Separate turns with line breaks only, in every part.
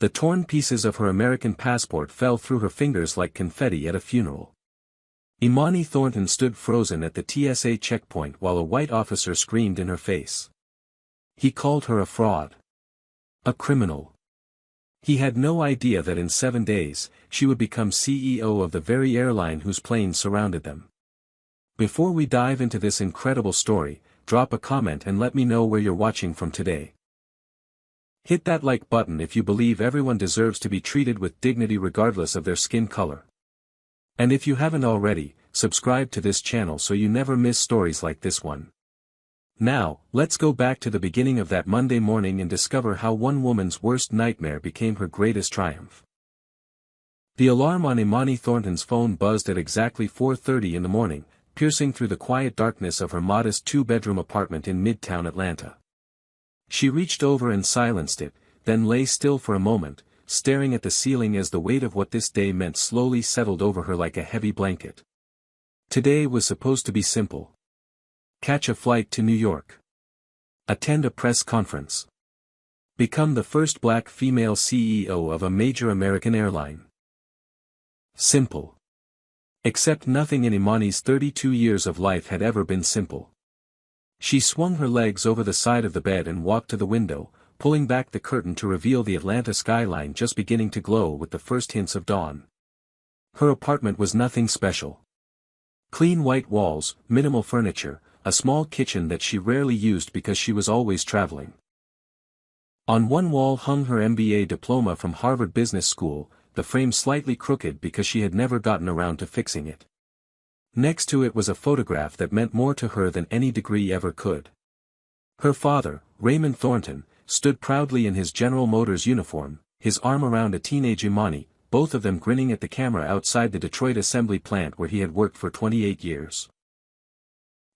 The torn pieces of her American passport fell through her fingers like confetti at a funeral. Imani Thornton stood frozen at the TSA checkpoint while a white officer screamed in her face. He called her a fraud. A criminal. He had no idea that in 7 days, she would become CEO of the very airline whose planes surrounded them. Before we dive into this incredible story, drop a comment and let me know where you're watching from today. Hit that like button if you believe everyone deserves to be treated with dignity regardless of their skin color. And if you haven't already, subscribe to this channel so you never miss stories like this one. Now, let's go back to the beginning of that Monday morning and discover how one woman's worst nightmare became her greatest triumph. The alarm on Imani Thornton's phone buzzed at exactly 4:30 in the morning, piercing through the quiet darkness of her modest two-bedroom apartment in Midtown Atlanta. She reached over and silenced it, then lay still for a moment, staring at the ceiling as the weight of what this day meant slowly settled over her like a heavy blanket. Today was supposed to be simple. Catch a flight to New York. Attend a press conference. Become the first black female CEO of a major American airline. Simple. Except nothing in Imani's 32 years of life had ever been simple. She swung her legs over the side of the bed and walked to the window, pulling back the curtain to reveal the Atlanta skyline just beginning to glow with the first hints of dawn. Her apartment was nothing special. Clean white walls, minimal furniture, a small kitchen that she rarely used because she was always traveling. On one wall hung her MBA diploma from Harvard Business School, the frame slightly crooked because she had never gotten around to fixing it. Next to it was a photograph that meant more to her than any degree ever could. Her father, Raymond Thornton, stood proudly in his General Motors uniform, his arm around a teenage Imani, both of them grinning at the camera outside the Detroit assembly plant where he had worked for 28 years.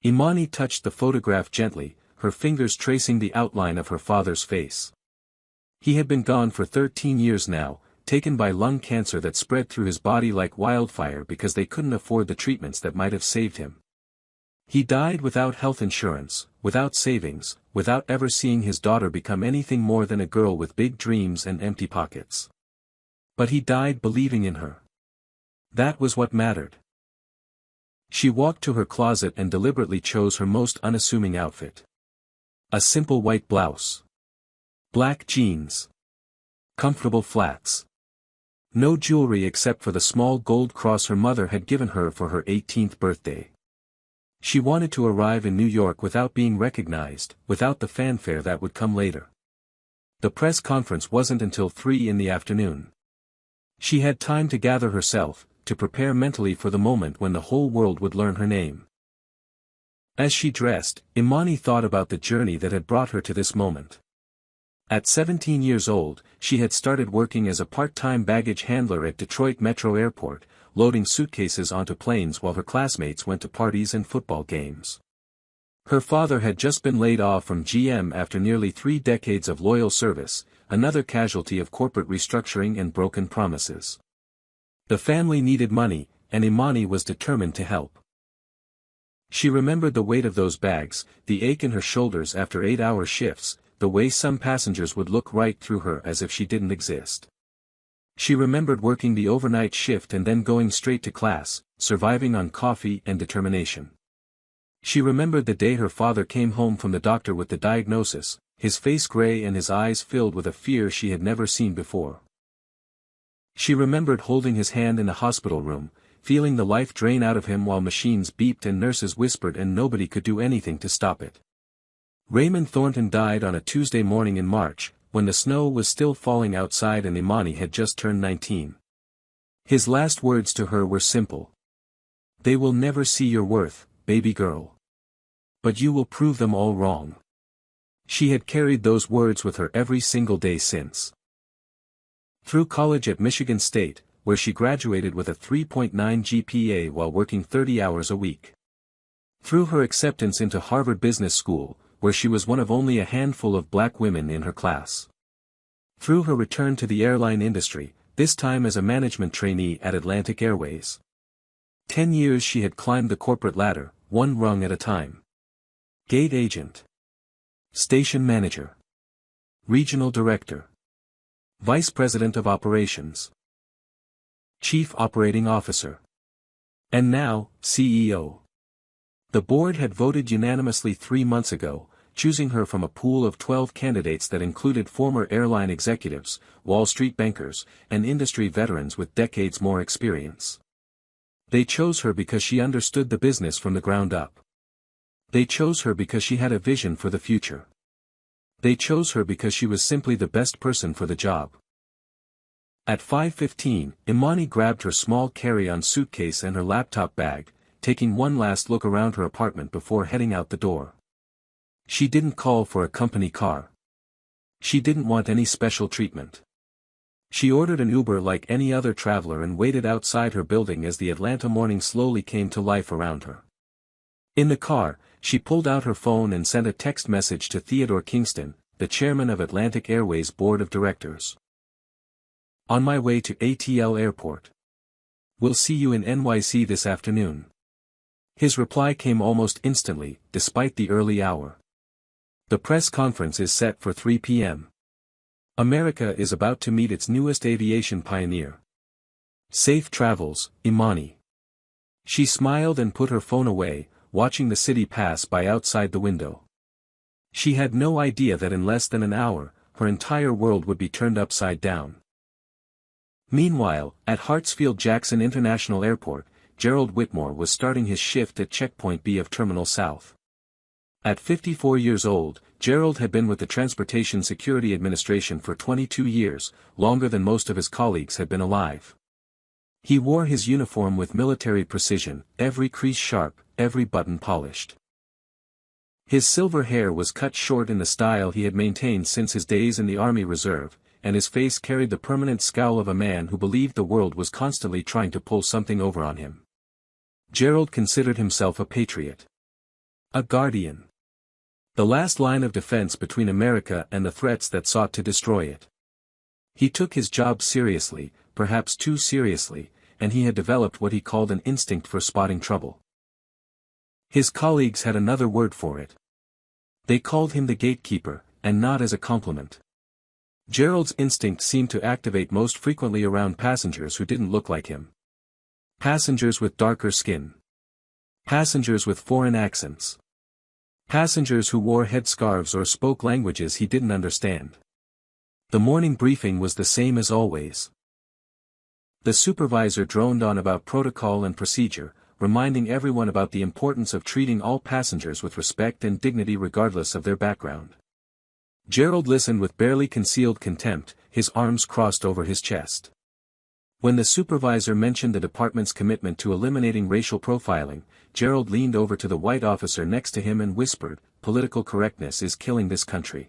Imani touched the photograph gently, her fingers tracing the outline of her father's face. He had been gone for 13 years now, taken by lung cancer that spread through his body like wildfire because they couldn't afford the treatments that might have saved him. He died without health insurance, without savings, without ever seeing his daughter become anything more than a girl with big dreams and empty pockets. But he died believing in her. That was what mattered. She walked to her closet and deliberately chose her most unassuming outfit. A simple white blouse. Black jeans. Comfortable flats. No jewelry except for the small gold cross her mother had given her for her 18th birthday. She wanted to arrive in New York without being recognized, without the fanfare that would come later. The press conference wasn't until 3 in the afternoon. She had time to gather herself, to prepare mentally for the moment when the whole world would learn her name. As she dressed, Imani thought about the journey that had brought her to this moment. At 17 years old, she had started working as a part-time baggage handler at Detroit Metro Airport, loading suitcases onto planes while her classmates went to parties and football games. Her father had just been laid off from GM after nearly 3 decades of loyal service, another casualty of corporate restructuring and broken promises. The family needed money, and Imani was determined to help. She remembered the weight of those bags, the ache in her shoulders after 8-hour shifts, the way some passengers would look right through her as if she didn't exist. She remembered working the overnight shift and then going straight to class, surviving on coffee and determination. She remembered the day her father came home from the doctor with the diagnosis, his face gray and his eyes filled with a fear she had never seen before. She remembered holding his hand in the hospital room, feeling the life drain out of him while machines beeped and nurses whispered and nobody could do anything to stop it. Raymond Thornton died on a Tuesday morning in March, when the snow was still falling outside and Imani had just turned 19. His last words to her were simple. "They will never see your worth, baby girl. But you will prove them all wrong." She had carried those words with her every single day since. Through college at Michigan State, where she graduated with a 3.9 GPA while working 30 hours a week. Through her acceptance into Harvard Business School, where she was one of only a handful of black women in her class. Through her return to the airline industry, this time as a management trainee at Atlantic Airways. 10 years she had climbed the corporate ladder, one rung at a time. Gate agent. Station manager. Regional director. Vice President of Operations. Chief Operating Officer. And now, CEO. The board had voted unanimously 3 months ago, choosing her from a pool of 12 candidates that included former airline executives, Wall Street bankers, and industry veterans with decades more experience. They chose her because she understood the business from the ground up. They chose her because she had a vision for the future. They chose her because she was simply the best person for the job. At 5:15, Imani grabbed her small carry-on suitcase and her laptop bag, taking one last look around her apartment before heading out the door. She didn't call for a company car. She didn't want any special treatment. She ordered an Uber like any other traveler and waited outside her building as the Atlanta morning slowly came to life around her. In the car, she pulled out her phone and sent a text message to Theodore Kingston, the chairman of Atlantic Airways Board of Directors. On my way to ATL Airport. We'll see you in NYC this afternoon. His reply came almost instantly, despite the early hour. The press conference is set for 3 p.m. America is about to meet its newest aviation pioneer. Safe travels, Imani. She smiled and put her phone away, watching the city pass by outside the window. She had no idea that in less than an hour, her entire world would be turned upside down. Meanwhile, at Hartsfield-Jackson International Airport, Gerald Whitmore was starting his shift at Checkpoint B of Terminal South. At 54 years old, Gerald had been with the Transportation Security Administration for 22 years, longer than most of his colleagues had been alive. He wore his uniform with military precision, every crease sharp, every button polished. His silver hair was cut short in the style he had maintained since his days in the Army Reserve, and his face carried the permanent scowl of a man who believed the world was constantly trying to pull something over on him. Gerald considered himself a patriot. A guardian. The last line of defense between America and the threats that sought to destroy it. He took his job seriously, perhaps too seriously, and he had developed what he called an instinct for spotting trouble. His colleagues had another word for it. They called him the gatekeeper, and not as a compliment. Gerald's instinct seemed to activate most frequently around passengers who didn't look like him. Passengers with darker skin. Passengers with foreign accents. Passengers who wore headscarves or spoke languages he didn't understand. The morning briefing was the same as always. The supervisor droned on about protocol and procedure, reminding everyone about the importance of treating all passengers with respect and dignity regardless of their background. Gerald listened with barely concealed contempt, his arms crossed over his chest. When the supervisor mentioned the department's commitment to eliminating racial profiling, Gerald leaned over to the white officer next to him and whispered, "Political correctness is killing this country."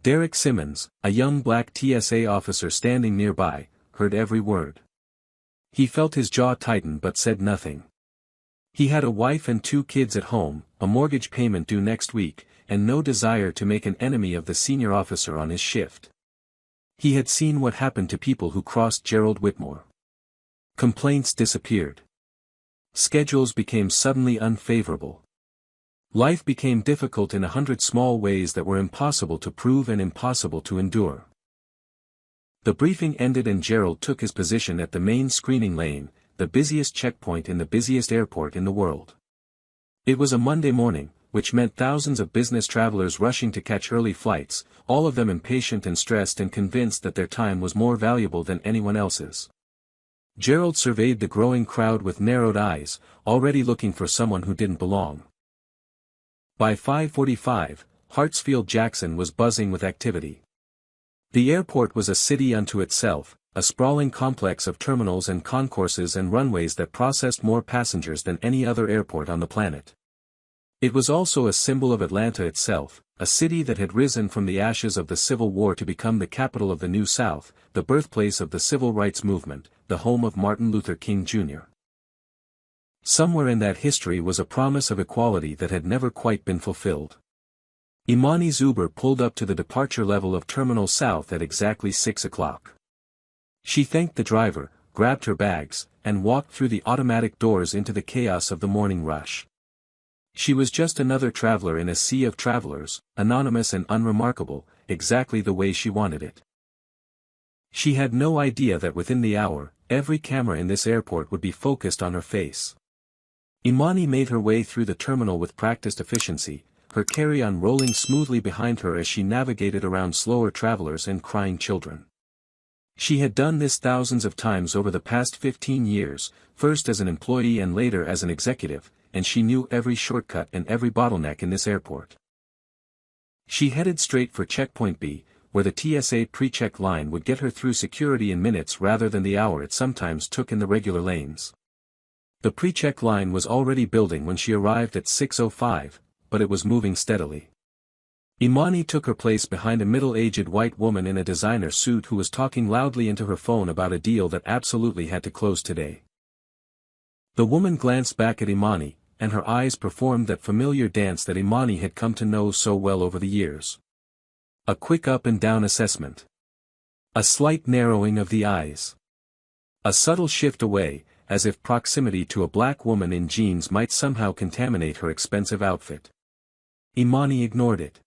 Derek Simmons, a young black TSA officer standing nearby, heard every word. He felt his jaw tighten but said nothing. He had a wife and 2 kids at home, a mortgage payment due next week, and no desire to make an enemy of the senior officer on his shift. He had seen what happened to people who crossed Gerald Whitmore. Complaints disappeared. Schedules became suddenly unfavorable. Life became difficult in 100 small ways that were impossible to prove and impossible to endure. The briefing ended and Gerald took his position at the main screening lane, the busiest checkpoint in the busiest airport in the world. It was a Monday morning, which meant thousands of business travelers rushing to catch early flights, all of them impatient and stressed and convinced that their time was more valuable than anyone else's. Gerald surveyed the growing crowd with narrowed eyes, already looking for someone who didn't belong. By 5:45, Hartsfield-Jackson was buzzing with activity. The airport was a city unto itself, a sprawling complex of terminals and concourses and runways that processed more passengers than any other airport on the planet. It was also a symbol of Atlanta itself, a city that had risen from the ashes of the Civil War to become the capital of the New South, the birthplace of the Civil Rights Movement, the home of Martin Luther King Jr. Somewhere in that history was a promise of equality that had never quite been fulfilled. Imani's Uber pulled up to the departure level of Terminal South at exactly 6 o'clock. She thanked the driver, grabbed her bags, and walked through the automatic doors into the chaos of the morning rush. She was just another traveler in a sea of travelers, anonymous and unremarkable, exactly the way she wanted it. She had no idea that within the hour, every camera in this airport would be focused on her face. Imani made her way through the terminal with practiced efficiency, her carry-on rolling smoothly behind her as she navigated around slower travelers and crying children. She had done this thousands of times over the past 15 years, first as an employee and later as an executive, and she knew every shortcut and every bottleneck in this airport. She headed straight for checkpoint B, where the TSA pre-check line would get her through security in minutes rather than the hour it sometimes took in the regular lanes. The pre-check line was already building when she arrived at 6:05, but it was moving steadily. Imani took her place behind a middle-aged white woman in a designer suit who was talking loudly into her phone about a deal that absolutely had to close today. The woman glanced back at Imani, and her eyes performed that familiar dance that Imani had come to know so well over the years. A quick up and down assessment. A slight narrowing of the eyes. A subtle shift away, as if proximity to a black woman in jeans might somehow contaminate her expensive outfit. Imani ignored it.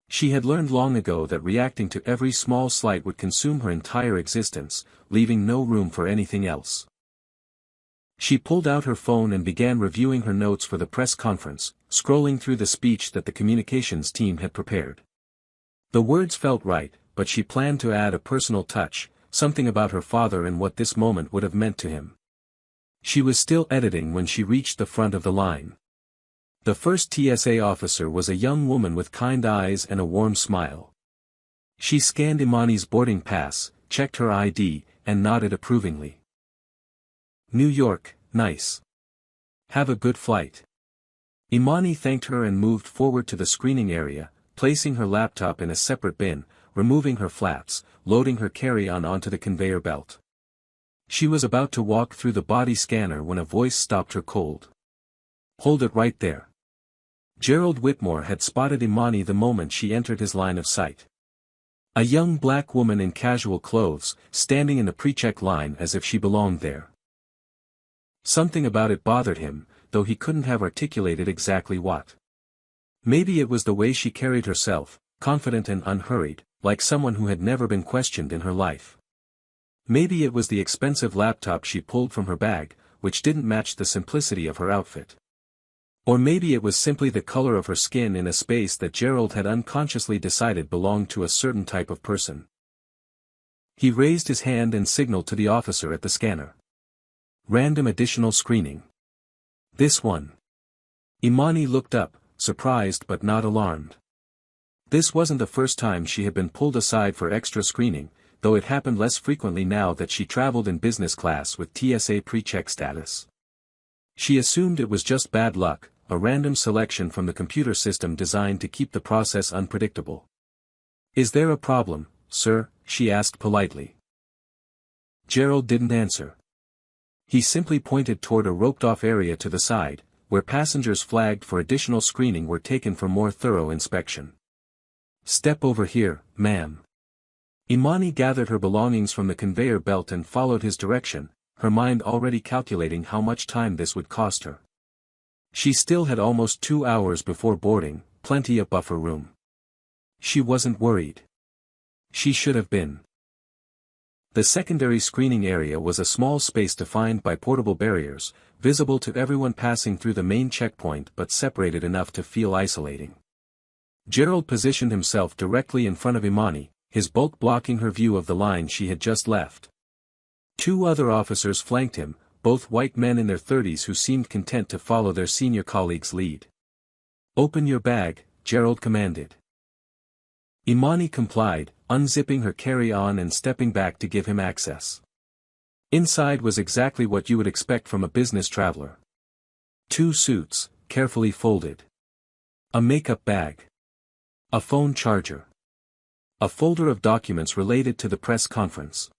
She had learned long ago that reacting to every small slight would consume her entire existence, leaving no room for anything else. She pulled out her phone and began reviewing her notes for the press conference, scrolling through the speech that the communications team had prepared. The words felt right, but she planned to add a personal touch, something about her father and what this moment would have meant to him. She was still editing when she reached the front of the line. The first TSA officer was a young woman with kind eyes and a warm smile. She scanned Imani's boarding pass, checked her ID, and nodded approvingly. "New York, nice. Have a good flight." Imani thanked her and moved forward to the screening area, placing her laptop in a separate bin, removing her flaps, loading her carry-on onto the conveyor belt. She was about to walk through the body scanner when a voice stopped her cold. "Hold it right there." Gerald Whitmore had spotted Imani the moment she entered his line of sight. A young black woman in casual clothes, standing in the pre-check line as if she belonged there. Something about it bothered him, though he couldn't have articulated exactly what. Maybe it was the way she carried herself, confident and unhurried, like someone who had never been questioned in her life. Maybe it was the expensive laptop she pulled from her bag, which didn't match the simplicity of her outfit. Or maybe it was simply the color of her skin in a space that Gerald had unconsciously decided belonged to a certain type of person. He raised his hand and signaled to the officer at the scanner. "Random additional screening. This one." Imani looked up, surprised but not alarmed. This wasn't the first time she had been pulled aside for extra screening, though it happened less frequently now that she traveled in business class with TSA pre-check status. She assumed it was just bad luck, a random selection from the computer system designed to keep the process unpredictable. "Is there a problem, sir?" she asked politely. Gerald didn't answer. He simply pointed toward a roped-off area to the side, where passengers flagged for additional screening were taken for more thorough inspection. "Step over here, ma'am." Imani gathered her belongings from the conveyor belt and followed his direction, her mind already calculating how much time this would cost her. She still had almost 2 hours before boarding, plenty of buffer room. She wasn't worried. She should have been. The secondary screening area was a small space defined by portable barriers, visible to everyone passing through the main checkpoint but separated enough to feel isolating. Gerald positioned himself directly in front of Imani, his bulk blocking her view of the line she had just left. 2 other officers flanked him, both white men in their 30s who seemed content to follow their senior colleague's lead. "Open your bag," Gerald commanded. Imani complied, unzipping her carry-on and stepping back to give him access. Inside was exactly what you would expect from a business traveler. 2 suits, carefully folded. A makeup bag. A phone charger. A folder of documents related to the press conference.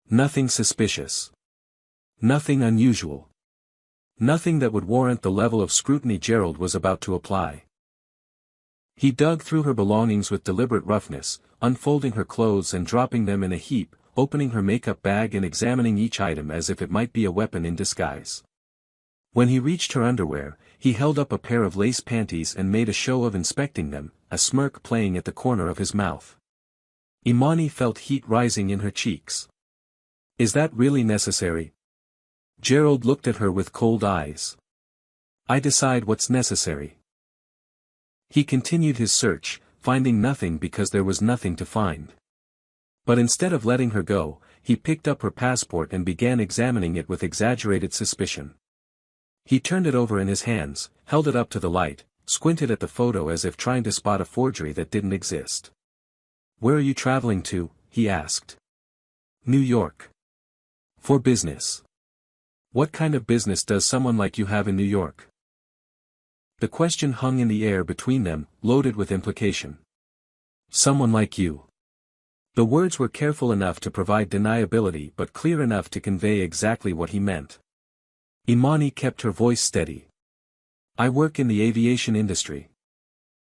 Nothing suspicious. Nothing unusual. Nothing that would warrant the level of scrutiny Gerald was about to apply. He dug through her belongings with deliberate roughness, unfolding her clothes and dropping them in a heap, opening her makeup bag and examining each item as if it might be a weapon in disguise. When he reached her underwear, he held up a pair of lace panties and made a show of inspecting them, a smirk playing at the corner of his mouth. Imani felt heat rising in her cheeks. Is that really necessary? Gerald looked at her with cold eyes. I decide what's necessary. He continued his search, finding nothing because there was nothing to find. But instead of letting her go, he picked up her passport and began examining it with exaggerated suspicion. He turned it over in his hands, held it up to the light, squinted at the photo as if trying to spot a forgery that didn't exist. Where are you traveling to? He asked. New York. For business. What kind of business does someone like you have in New York? The question hung in the air between them, loaded with implication. Someone like you. The words were careful enough to provide deniability but clear enough to convey exactly what he meant. Imani kept her voice steady. I work in the aviation industry.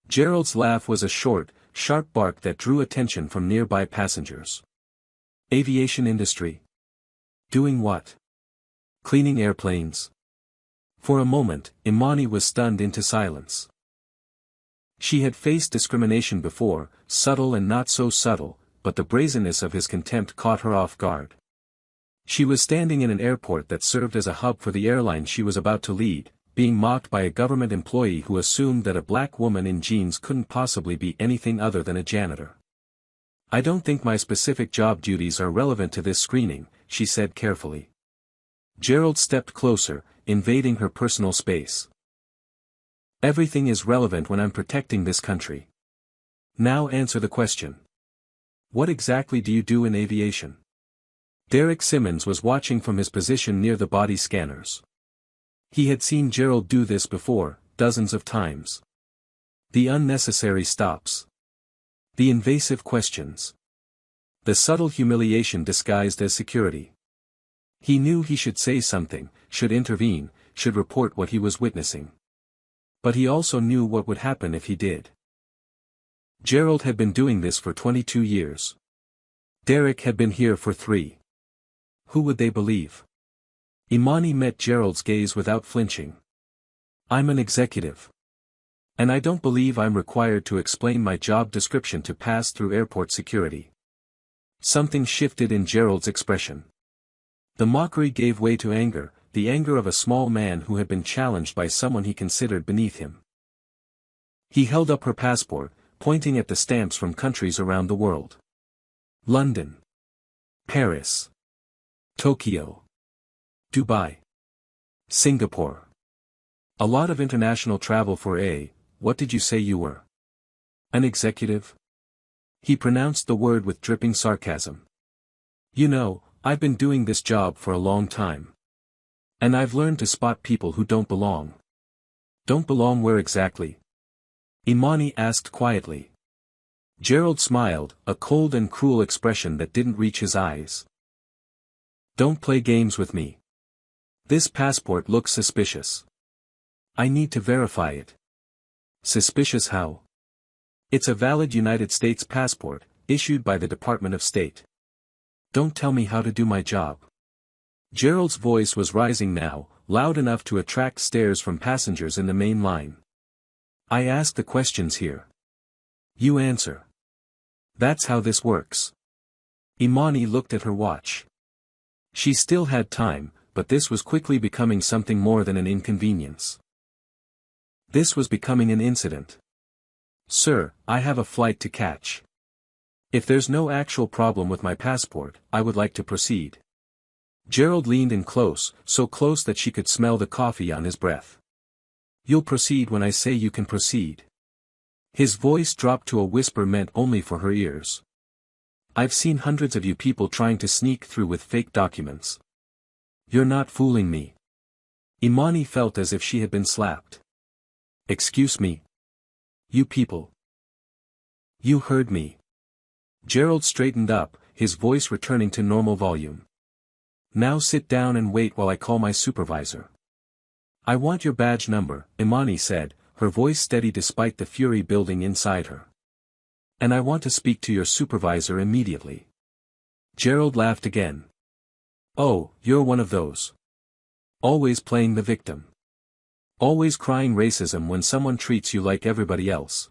Gerald's laugh was a short, sharp bark that drew attention from nearby passengers. Aviation industry? Doing what? Cleaning airplanes. For a moment, Imani was stunned into silence. She had faced discrimination before, subtle and not so subtle, but the brazenness of his contempt caught her off guard. She was standing in an airport that served as a hub for the airline she was about to lead, being mocked by a government employee who assumed that a black woman in jeans couldn't possibly be anything other than a janitor. I don't think my specific job duties are relevant to this screening, she said carefully. Gerald stepped closer, invading her personal space. Everything is relevant when I'm protecting this country. Now answer the question. What exactly do you do in aviation? Derek Simmons was watching from his position near the body scanners. He had seen Gerald do this before, dozens of times. The unnecessary stops. The invasive questions. The subtle humiliation disguised as security. He knew he should say something, should intervene, should report what he was witnessing. But he also knew what would happen if he did. Gerald had been doing this for 22 years. Derek had been here for 3. Who would they believe? Imani met Gerald's gaze without flinching. I'm an executive. And I don't believe I'm required to explain my job description to pass through airport security. Something shifted in Gerald's expression. The mockery gave way to anger, the anger of a small man who had been challenged by someone he considered beneath him. He held up her passport, pointing at the stamps from countries around the world. London. Paris. Tokyo. Dubai. Singapore. A lot of international travel for what did you say you were? An executive? He pronounced the word with dripping sarcasm. You know, I've been doing this job for a long time. And I've learned to spot people who don't belong. Don't belong where exactly? Imani asked quietly. Gerald smiled, a cold and cruel expression that didn't reach his eyes. Don't play games with me. This passport looks suspicious. I need to verify it. Suspicious how? It's a valid United States passport, issued by the Department of State. Don't tell me how to do my job. Gerald's voice was rising now, loud enough to attract stares from passengers in the main line. I ask the questions here. You answer. That's how this works. Imani looked at her watch. She still had time, but this was quickly becoming something more than an inconvenience. This was becoming an incident. Sir, I have a flight to catch. If there's no actual problem with my passport, I would like to proceed. Gerald leaned in close, so close that she could smell the coffee on his breath. You'll proceed when I say you can proceed. His voice dropped to a whisper meant only for her ears. I've seen hundreds of you people trying to sneak through with fake documents. You're not fooling me. Imani felt as if she had been slapped. Excuse me. You people. You heard me. Gerald straightened up, his voice returning to normal volume. Now sit down and wait while I call my supervisor. I want your badge number, Imani said, her voice steady despite the fury building inside her. And I want to speak to your supervisor immediately. Gerald laughed again. Oh, you're one of those. Always playing the victim. Always crying racism when someone treats you like everybody else.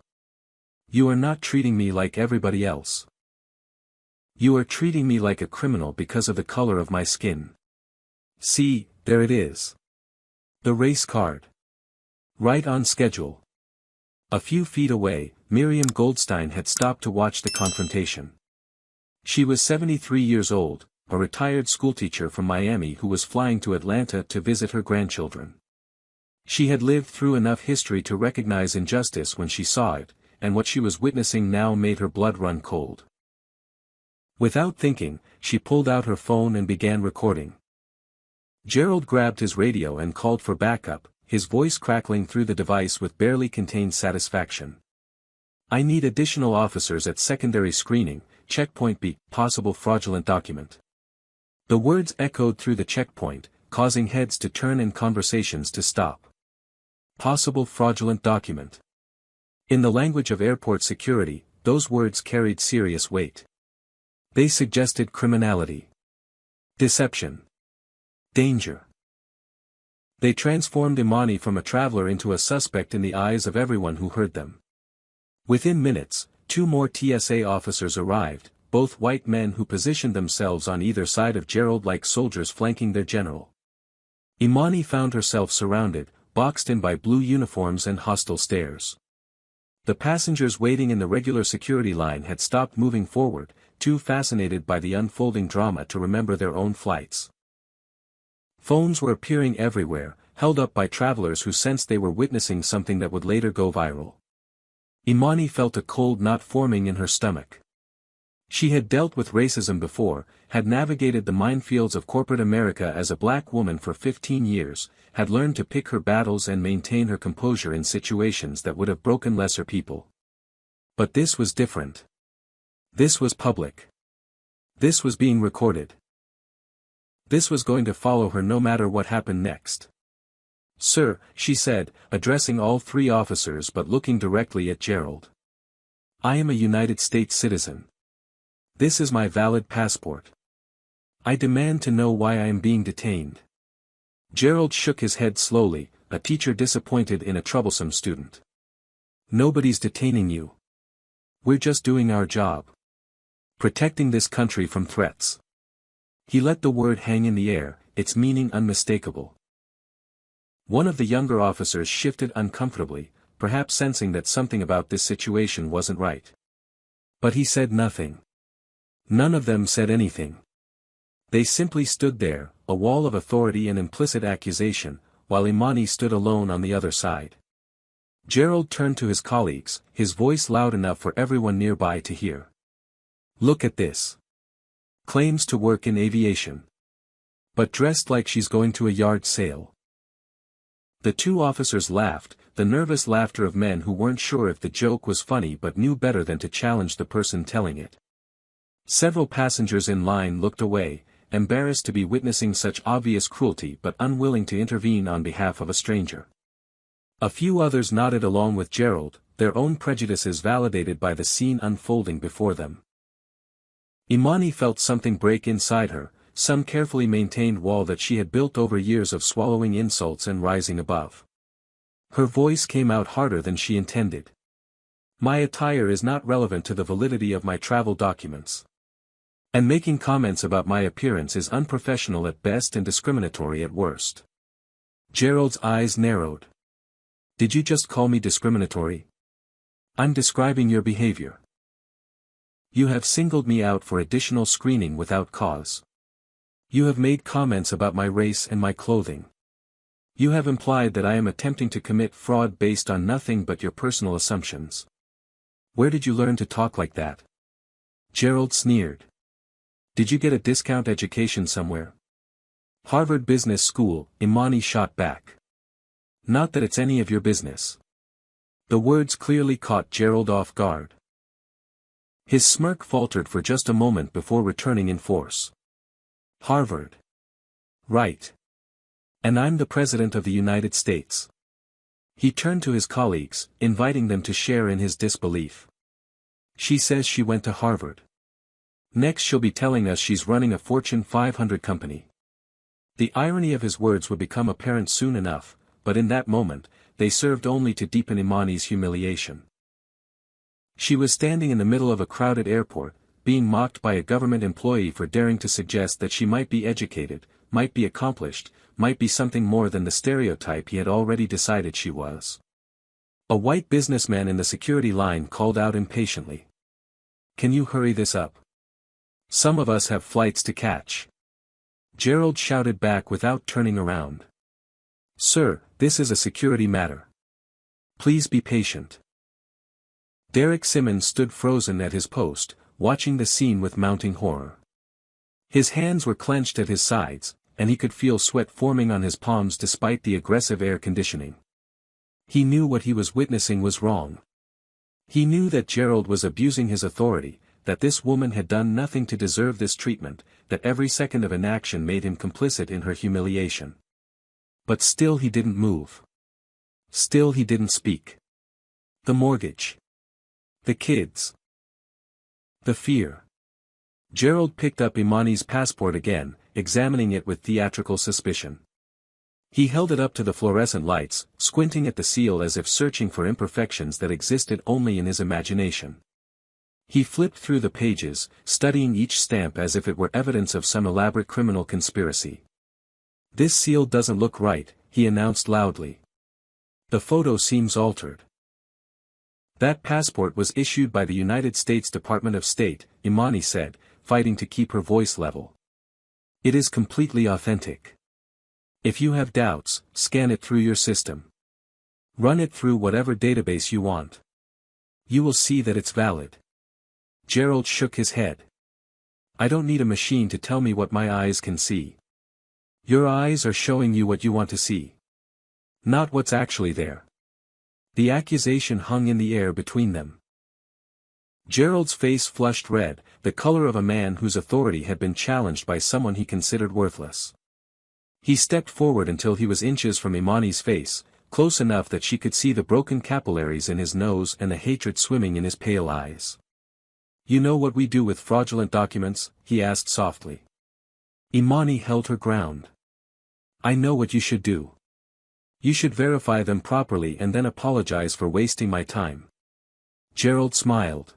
You are not treating me like everybody else. You are treating me like a criminal because of the color of my skin. See, there it is. The race card. Right on schedule. A few feet away, Miriam Goldstein had stopped to watch the confrontation. She was 73 years old, a retired schoolteacher from Miami who was flying to Atlanta to visit her grandchildren. She had lived through enough history to recognize injustice when she saw it, and what she was witnessing now made her blood run cold. Without thinking, she pulled out her phone and began recording. Gerald grabbed his radio and called for backup, his voice crackling through the device with barely contained satisfaction. I need additional officers at secondary screening, checkpoint B, possible fraudulent document. The words echoed through the checkpoint, causing heads to turn and conversations to stop. Possible fraudulent document. In the language of airport security, those words carried serious weight. They suggested criminality. Deception. Danger. They transformed Imani from a traveler into a suspect in the eyes of everyone who heard them. Within minutes, 2 more TSA officers arrived, both white men who positioned themselves on either side of Gerald like soldiers flanking their general. Imani found herself surrounded, boxed in by blue uniforms and hostile stares. The passengers waiting in the regular security line had stopped moving forward, too fascinated by the unfolding drama to remember their own flights. Phones were appearing everywhere, held up by travelers who sensed they were witnessing something that would later go viral. Imani felt a cold knot forming in her stomach. She had dealt with racism before, had navigated the minefields of corporate America as a black woman for 15 years, had learned to pick her battles and maintain her composure in situations that would have broken lesser people. But this was different. This was public. This was being recorded. This was going to follow her no matter what happened next. Sir, she said, addressing all 3 officers but looking directly at Gerald. I am a United States citizen. This is my valid passport. I demand to know why I am being detained. Gerald shook his head slowly, a teacher disappointed in a troublesome student. Nobody's detaining you. We're just doing our job. Protecting this country from threats. He let the word hang in the air, its meaning unmistakable. One of the younger officers shifted uncomfortably, perhaps sensing that something about this situation wasn't right. But he said nothing. None of them said anything. They simply stood there, a wall of authority and implicit accusation, while Imani stood alone on the other side. Gerald turned to his colleagues, his voice loud enough for everyone nearby to hear. Look at this. Claims to work in aviation. But dressed like she's going to a yard sale. The 2 officers laughed, the nervous laughter of men who weren't sure if the joke was funny but knew better than to challenge the person telling it. Several passengers in line looked away, embarrassed to be witnessing such obvious cruelty but unwilling to intervene on behalf of a stranger. A few others nodded along with Gerald, their own prejudices validated by the scene unfolding before them. Imani felt something break inside her, some carefully maintained wall that she had built over years of swallowing insults and rising above. Her voice came out harder than she intended. My attire is not relevant to the validity of my travel documents. And making comments about my appearance is unprofessional at best and discriminatory at worst. Gerald's eyes narrowed. Did you just call me discriminatory? I'm describing your behavior. You have singled me out for additional screening without cause. You have made comments about my race and my clothing. You have implied that I am attempting to commit fraud based on nothing but your personal assumptions. Where did you learn to talk like that? Gerald sneered. Did you get a discount education somewhere? Harvard Business School, Imani shot back. Not that it's any of your business. The words clearly caught Gerald off guard. His smirk faltered for just a moment before returning in force. Harvard. Right. And I'm the President of the United States. He turned to his colleagues, inviting them to share in his disbelief. She says she went to Harvard. Next she'll be telling us she's running a Fortune 500 company. The irony of his words would become apparent soon enough, but in that moment, they served only to deepen Imani's humiliation. She was standing in the middle of a crowded airport, being mocked by a government employee for daring to suggest that she might be educated, might be accomplished, might be something more than the stereotype he had already decided she was. A white businessman in the security line called out impatiently. "Can you hurry this up? Some of us have flights to catch." Gerald shouted back without turning around. "Sir, this is a security matter. Please be patient." Derek Simmons stood frozen at his post, watching the scene with mounting horror. His hands were clenched at his sides, and he could feel sweat forming on his palms despite the aggressive air conditioning. He knew what he was witnessing was wrong. He knew that Gerald was abusing his authority, that this woman had done nothing to deserve this treatment, that every second of inaction made him complicit in her humiliation. But still he didn't move. Still he didn't speak. The mortgage. The kids. The fear. Gerald picked up Imani's passport again, examining it with theatrical suspicion. He held it up to the fluorescent lights, squinting at the seal as if searching for imperfections that existed only in his imagination. He flipped through the pages, studying each stamp as if it were evidence of some elaborate criminal conspiracy. "This seal doesn't look right," he announced loudly. "The photo seems altered." "That passport was issued by the United States Department of State," Imani said, fighting to keep her voice level. "It is completely authentic. If you have doubts, scan it through your system. Run it through whatever database you want. You will see that it's valid." Gerald shook his head. "I don't need a machine to tell me what my eyes can see. Your eyes are showing you what you want to see. Not what's actually there." The accusation hung in the air between them. Gerald's face flushed red, the color of a man whose authority had been challenged by someone he considered worthless. He stepped forward until he was inches from Imani's face, close enough that she could see the broken capillaries in his nose and the hatred swimming in his pale eyes. "You know what we do with fraudulent documents?" he asked softly. Imani held her ground. "I know what you should do. You should verify them properly and then apologize for wasting my time." Gerald smiled.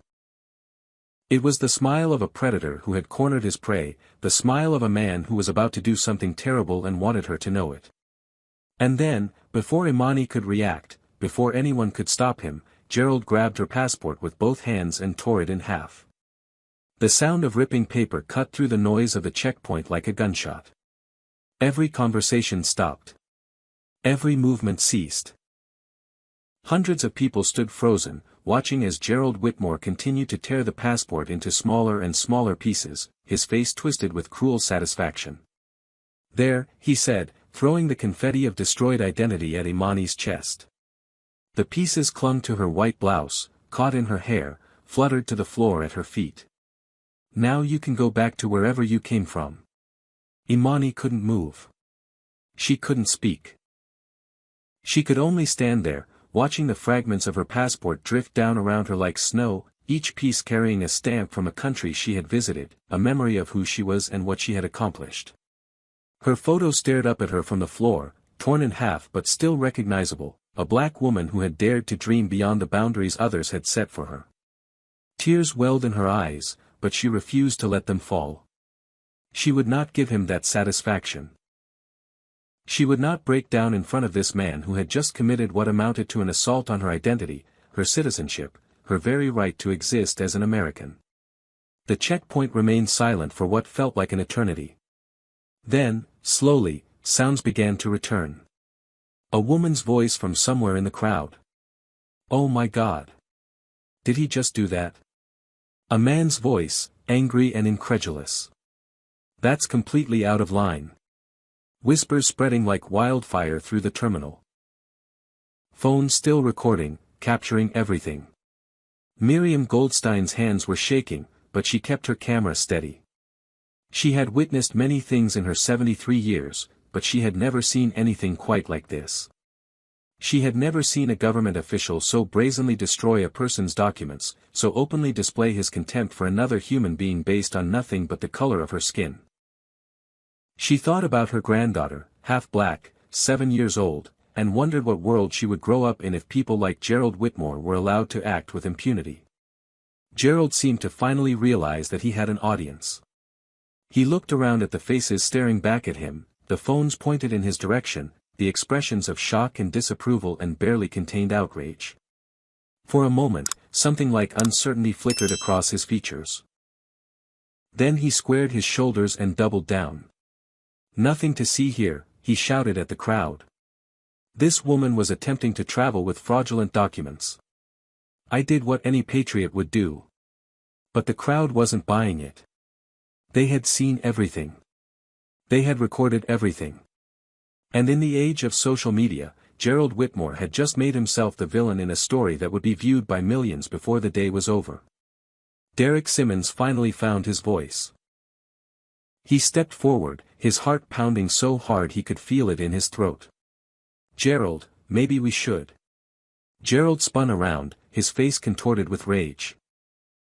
It was the smile of a predator who had cornered his prey, the smile of a man who was about to do something terrible and wanted her to know it. And then, before Imani could react, before anyone could stop him, Gerald grabbed her passport with both hands and tore it in half. The sound of ripping paper cut through the noise of the checkpoint like a gunshot. Every conversation stopped. Every movement ceased. Hundreds of people stood frozen, watching as Gerald Whitmore continued to tear the passport into smaller and smaller pieces, his face twisted with cruel satisfaction. "There," he said, throwing the confetti of destroyed identity at Imani's chest. The pieces clung to her white blouse, caught in her hair, fluttered to the floor at her feet. "Now you can go back to wherever you came from." Imani couldn't move. She couldn't speak. She could only stand there, watching the fragments of her passport drift down around her like snow, each piece carrying a stamp from a country she had visited, a memory of who she was and what she had accomplished. Her photo stared up at her from the floor, torn in half but still recognizable, a black woman who had dared to dream beyond the boundaries others had set for her. Tears welled in her eyes, but she refused to let them fall. She would not give him that satisfaction. She would not break down in front of this man who had just committed what amounted to an assault on her identity, her citizenship, her very right to exist as an American. The checkpoint remained silent for what felt like an eternity. Then, slowly, sounds began to return. A woman's voice from somewhere in the crowd. "Oh my God! Did he just do that?" A man's voice, angry and incredulous. "That's completely out of line." Whispers spreading like wildfire through the terminal. Phone still recording, capturing everything. Miriam Goldstein's hands were shaking, but she kept her camera steady. She had witnessed many things in her 73 years, but she had never seen anything quite like this. She had never seen a government official so brazenly destroy a person's documents, so openly display his contempt for another human being based on nothing but the color of her skin. She thought about her granddaughter, half black, 7 years old, and wondered what world she would grow up in if people like Gerald Whitmore were allowed to act with impunity. Gerald seemed to finally realize that he had an audience. He looked around at the faces staring back at him, the phones pointed in his direction, the expressions of shock and disapproval and barely contained outrage. For a moment, something like uncertainty flickered across his features. Then he squared his shoulders and doubled down. "Nothing to see here," he shouted at the crowd. "This woman was attempting to travel with fraudulent documents. I did what any patriot would do." But the crowd wasn't buying it. They had seen everything. They had recorded everything. And in the age of social media, Gerald Whitmore had just made himself the villain in a story that would be viewed by millions before the day was over. Derek Simmons finally found his voice. He stepped forward, his heart pounding so hard he could feel it in his throat. "Gerald, maybe we should." Gerald spun around, his face contorted with rage.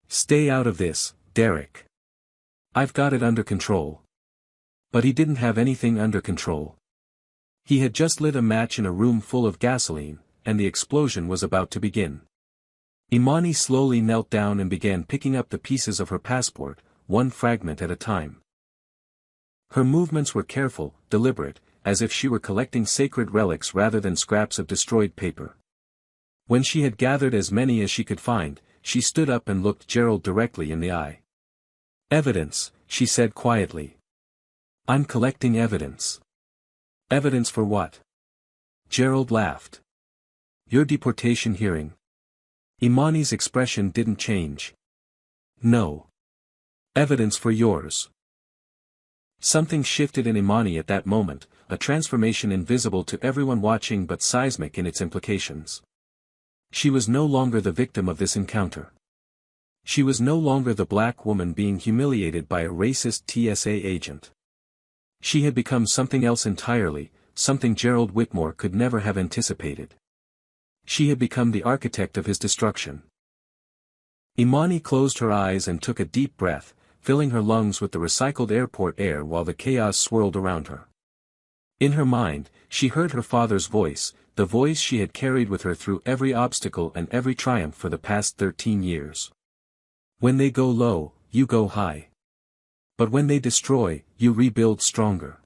"Stay out of this, Derek. I've got it under control." But he didn't have anything under control. He had just lit a match in a room full of gasoline, and the explosion was about to begin. Imani slowly knelt down and began picking up the pieces of her passport, one fragment at a time. Her movements were careful, deliberate, as if she were collecting sacred relics rather than scraps of destroyed paper. When she had gathered as many as she could find, she stood up and looked Gerald directly in the eye. "Evidence," she said quietly. "I'm collecting evidence." "Evidence for what?" Gerald laughed. "Your deportation hearing." Imani's expression didn't change. "No. Evidence for yours." Something shifted in Imani at that moment, a transformation invisible to everyone watching but seismic in its implications. She was no longer the victim of this encounter. She was no longer the black woman being humiliated by a racist TSA agent. She had become something else entirely, something Gerald Whitmore could never have anticipated. She had become the architect of his destruction. Imani closed her eyes and took a deep breath, filling her lungs with the recycled airport air while the chaos swirled around her. In her mind, she heard her father's voice, the voice she had carried with her through every obstacle and every triumph for the past 13 years. "When they go low, you go high. But when they destroy, you rebuild stronger."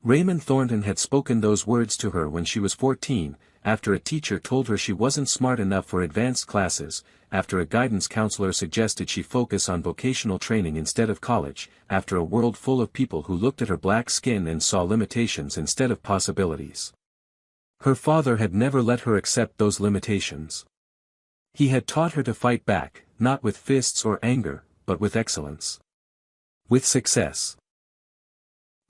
Raymond Thornton had spoken those words to her when she was 14, after a teacher told her she wasn't smart enough for advanced classes, after a guidance counselor suggested she focus on vocational training instead of college, after a world full of people who looked at her black skin and saw limitations instead of possibilities. Her father had never let her accept those limitations. He had taught her to fight back, not with fists or anger, but with excellence. With success.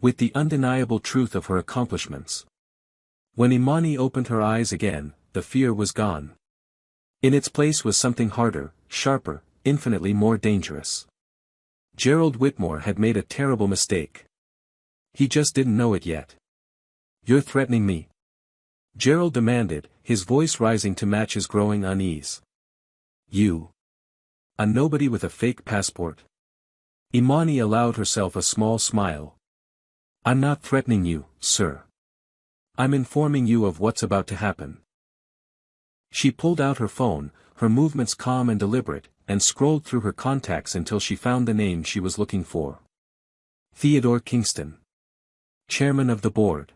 With the undeniable truth of her accomplishments. When Imani opened her eyes again, the fear was gone. In its place was something harder, sharper, infinitely more dangerous. Gerald Whitmore had made a terrible mistake. He just didn't know it yet. "You're threatening me?" Gerald demanded, his voice rising to match his growing unease. "You? A nobody with a fake passport?" Imani allowed herself a small smile. "I'm not threatening you, sir. I'm informing you of what's about to happen." She pulled out her phone, her movements calm and deliberate, and scrolled through her contacts until she found the name she was looking for. Theodore Kingston. Chairman of the board.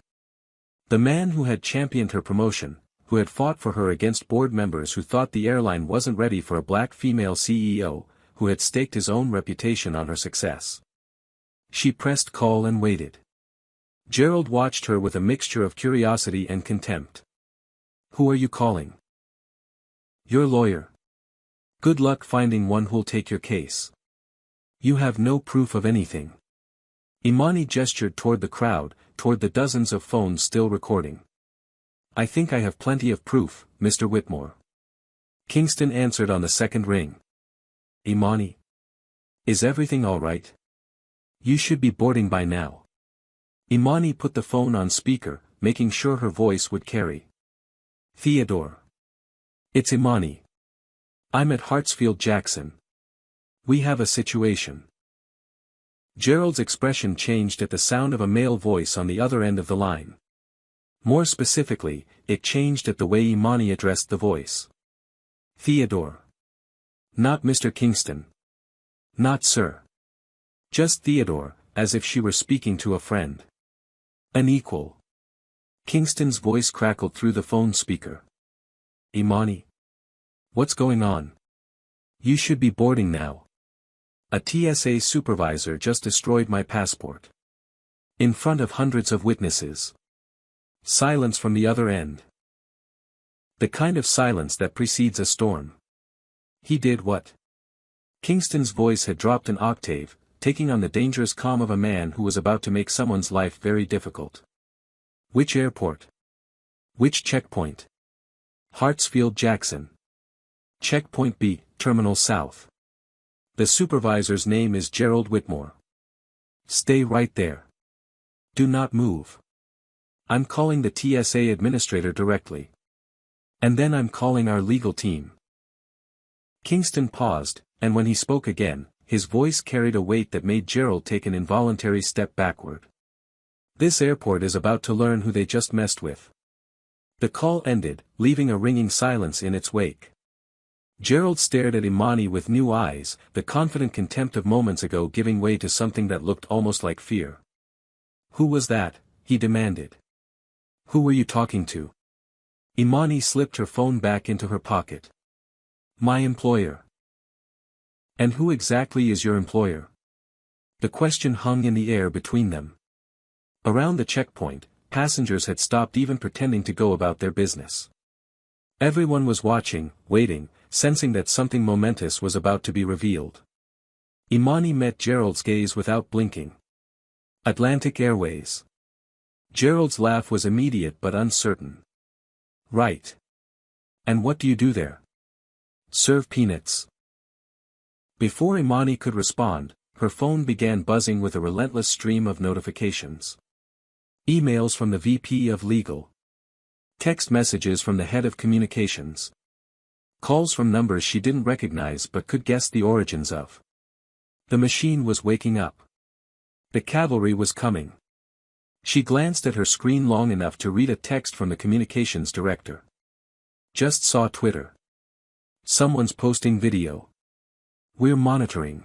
The man who had championed her promotion, who had fought for her against board members who thought the airline wasn't ready for a black female CEO, who had staked his own reputation on her success. She pressed call and waited. Gerald watched her with a mixture of curiosity and contempt. "Who are you calling?" "Your lawyer. Good luck finding one who'll take your case. You have no proof of anything." Imani gestured toward the crowd, toward the dozens of phones still recording. "I think I have plenty of proof, Mr. Whitmore." Kingston answered on the second ring. "Imani? Is everything all right? You should be boarding by now." Imani put the phone on speaker, making sure her voice would carry. "Theodore. It's Imani. I'm at Hartsfield-Jackson. We have a situation." Gerald's expression changed at the sound of a male voice on the other end of the line. More specifically, it changed at the way Imani addressed the voice. "Theodore. Not Mr. Kingston. Not sir. Just Theodore, as if she were speaking to a friend. An equal. Kingston's voice crackled through the phone speaker. Imani? What's going on? You should be boarding now. A TSA supervisor just destroyed my passport. In front of hundreds of witnesses. Silence from the other end. The kind of silence that precedes a storm. He did what? Kingston's voice had dropped an octave, taking on the dangerous calm of a man who was about to make someone's life very difficult. Which airport? Which checkpoint? Hartsfield-Jackson. Checkpoint B, Terminal South. The supervisor's name is Gerald Whitmore. Stay right there. Do not move. I'm calling the TSA administrator directly. And then I'm calling our legal team. Kingston paused, and when he spoke again, his voice carried a weight that made Gerald take an involuntary step backward. This airport is about to learn who they just messed with. The call ended, leaving a ringing silence in its wake. Gerald stared at Imani with new eyes, the confident contempt of moments ago giving way to something that looked almost like fear. Who was that? He demanded. Who were you talking to? Imani slipped her phone back into her pocket. My employer. And who exactly is your employer? The question hung in the air between them. Around the checkpoint, passengers had stopped even pretending to go about their business. Everyone was watching, waiting, sensing that something momentous was about to be revealed. Imani met Gerald's gaze without blinking. Atlantic Airways. Gerald's laugh was immediate but uncertain. Right. And what do you do there? Serve peanuts. Before Imani could respond, her phone began buzzing with a relentless stream of notifications. Emails from the VP of Legal. Text messages from the head of communications. Calls from numbers she didn't recognize but could guess the origins of. The machine was waking up. The cavalry was coming. She glanced at her screen long enough to read a text from the communications director. Just saw Twitter. Someone's posting video. We're monitoring.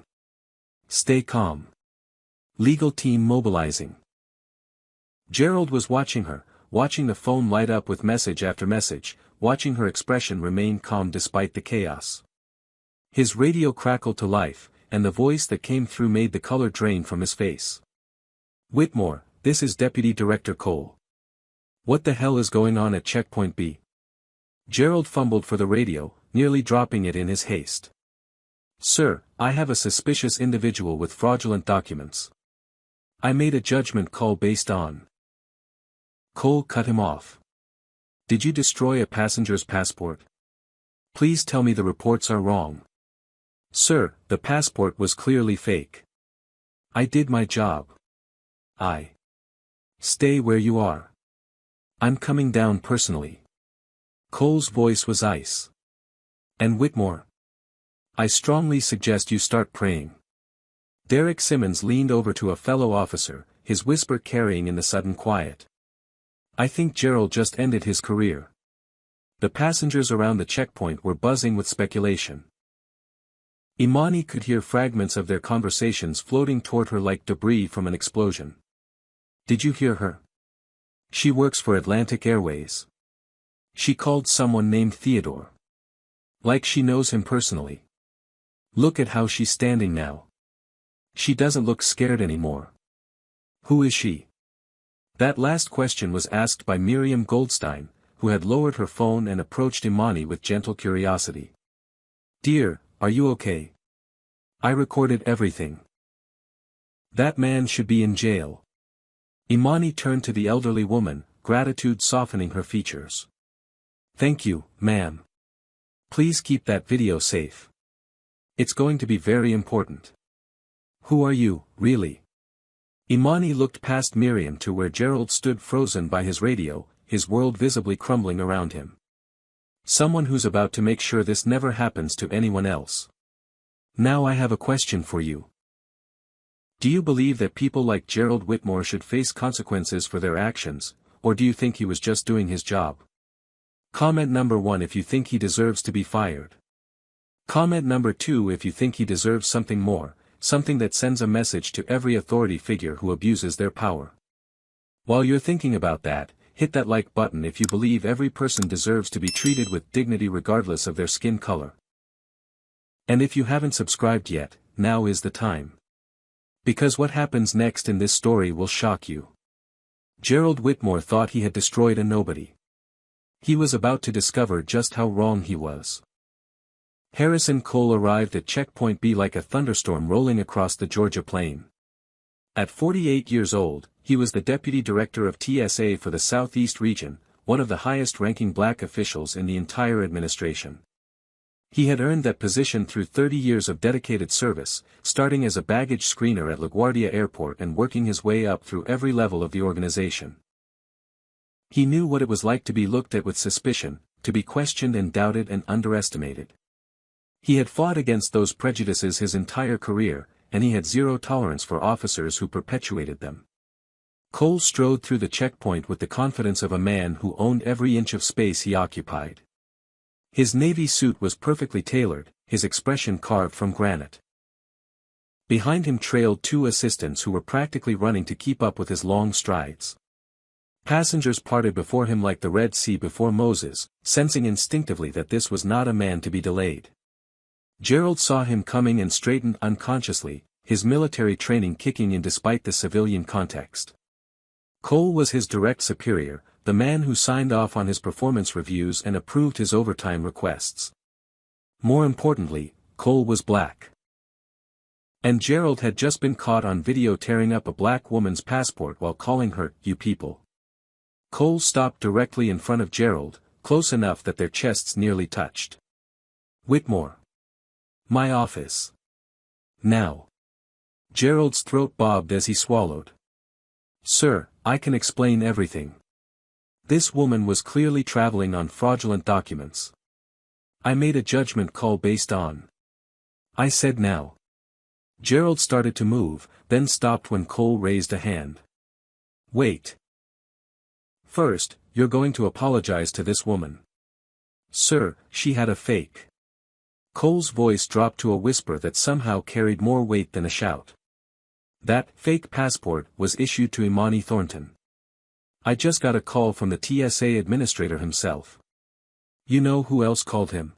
Stay calm. Legal team mobilizing. Gerald was watching her, watching the phone light up with message after message, watching her expression remain calm despite the chaos. His radio crackled to life, and the voice that came through made the color drain from his face. Whitmore, this is Deputy Director Cole. What the hell is going on at Checkpoint B? Gerald fumbled for the radio, nearly dropping it in his haste. Sir, I have a suspicious individual with fraudulent documents. I made a judgment call based on. Cole cut him off. Did you destroy a passenger's passport? Please tell me the reports are wrong. Sir, the passport was clearly fake. I did my job. Stay where you are. I'm coming down personally. Cole's voice was ice. And Whitmore? I strongly suggest you start praying. Derek Simmons leaned over to a fellow officer, his whisper carrying in the sudden quiet. I think Gerald just ended his career. The passengers around the checkpoint were buzzing with speculation. Imani could hear fragments of their conversations floating toward her like debris from an explosion. Did you hear her? She works for Atlantic Airways. She called someone named Theodore. Like she knows him personally. Look at how she's standing now. She doesn't look scared anymore. Who is she? That last question was asked by Miriam Goldstein, who had lowered her phone and approached Imani with gentle curiosity. Dear, are you okay? I recorded everything. That man should be in jail. Imani turned to the elderly woman, gratitude softening her features. Thank you, ma'am. Please keep that video safe. It's going to be very important. Who are you, really? Imani looked past Miriam to where Gerald stood frozen by his radio, his world visibly crumbling around him. Someone who's about to make sure this never happens to anyone else. Now I have a question for you. Do you believe that people like Gerald Whitmore should face consequences for their actions, or do you think he was just doing his job? Comment number 1 if you think he deserves to be fired. Comment number 2 if you think he deserves something more, something that sends a message to every authority figure who abuses their power. While you're thinking about that, hit that like button if you believe every person deserves to be treated with dignity regardless of their skin color. And if you haven't subscribed yet, now is the time. Because what happens next in this story will shock you. Gerald Whitmore thought he had destroyed a nobody. He was about to discover just how wrong he was. Harrison Cole arrived at Checkpoint B like a thunderstorm rolling across the Georgia plain. At 48 years old, he was the deputy director of TSA for the Southeast region, one of the highest-ranking black officials in the entire administration. He had earned that position through 30 years of dedicated service, starting as a baggage screener at LaGuardia Airport and working his way up through every level of the organization. He knew what it was like to be looked at with suspicion, to be questioned and doubted and underestimated. He had fought against those prejudices his entire career, and he had zero tolerance for officers who perpetuated them. Cole strode through the checkpoint with the confidence of a man who owned every inch of space he occupied. His navy suit was perfectly tailored, his expression carved from granite. Behind him trailed 2 assistants who were practically running to keep up with his long strides. Passengers parted before him like the Red Sea before Moses, sensing instinctively that this was not a man to be delayed. Gerald saw him coming and straightened unconsciously, his military training kicking in despite the civilian context. Cole was his direct superior, the man who signed off on his performance reviews and approved his overtime requests. More importantly, Cole was black. And Gerald had just been caught on video tearing up a black woman's passport while calling her, "you people." Cole stopped directly in front of Gerald, close enough that their chests nearly touched. "Whitmore. My office. Now." Gerald's throat bobbed as he swallowed. "Sir, I can explain everything. This woman was clearly traveling on fraudulent documents. I made a judgment call based on." I said now. Gerald started to move, then stopped when Cole raised a hand. "Wait. First, you're going to apologize to this woman." "Sir, she had a fake." Cole's voice dropped to a whisper that somehow carried more weight than a shout. "That fake passport was issued to Imani Thornton. I just got a call from the TSA administrator himself." "You know who else called him?"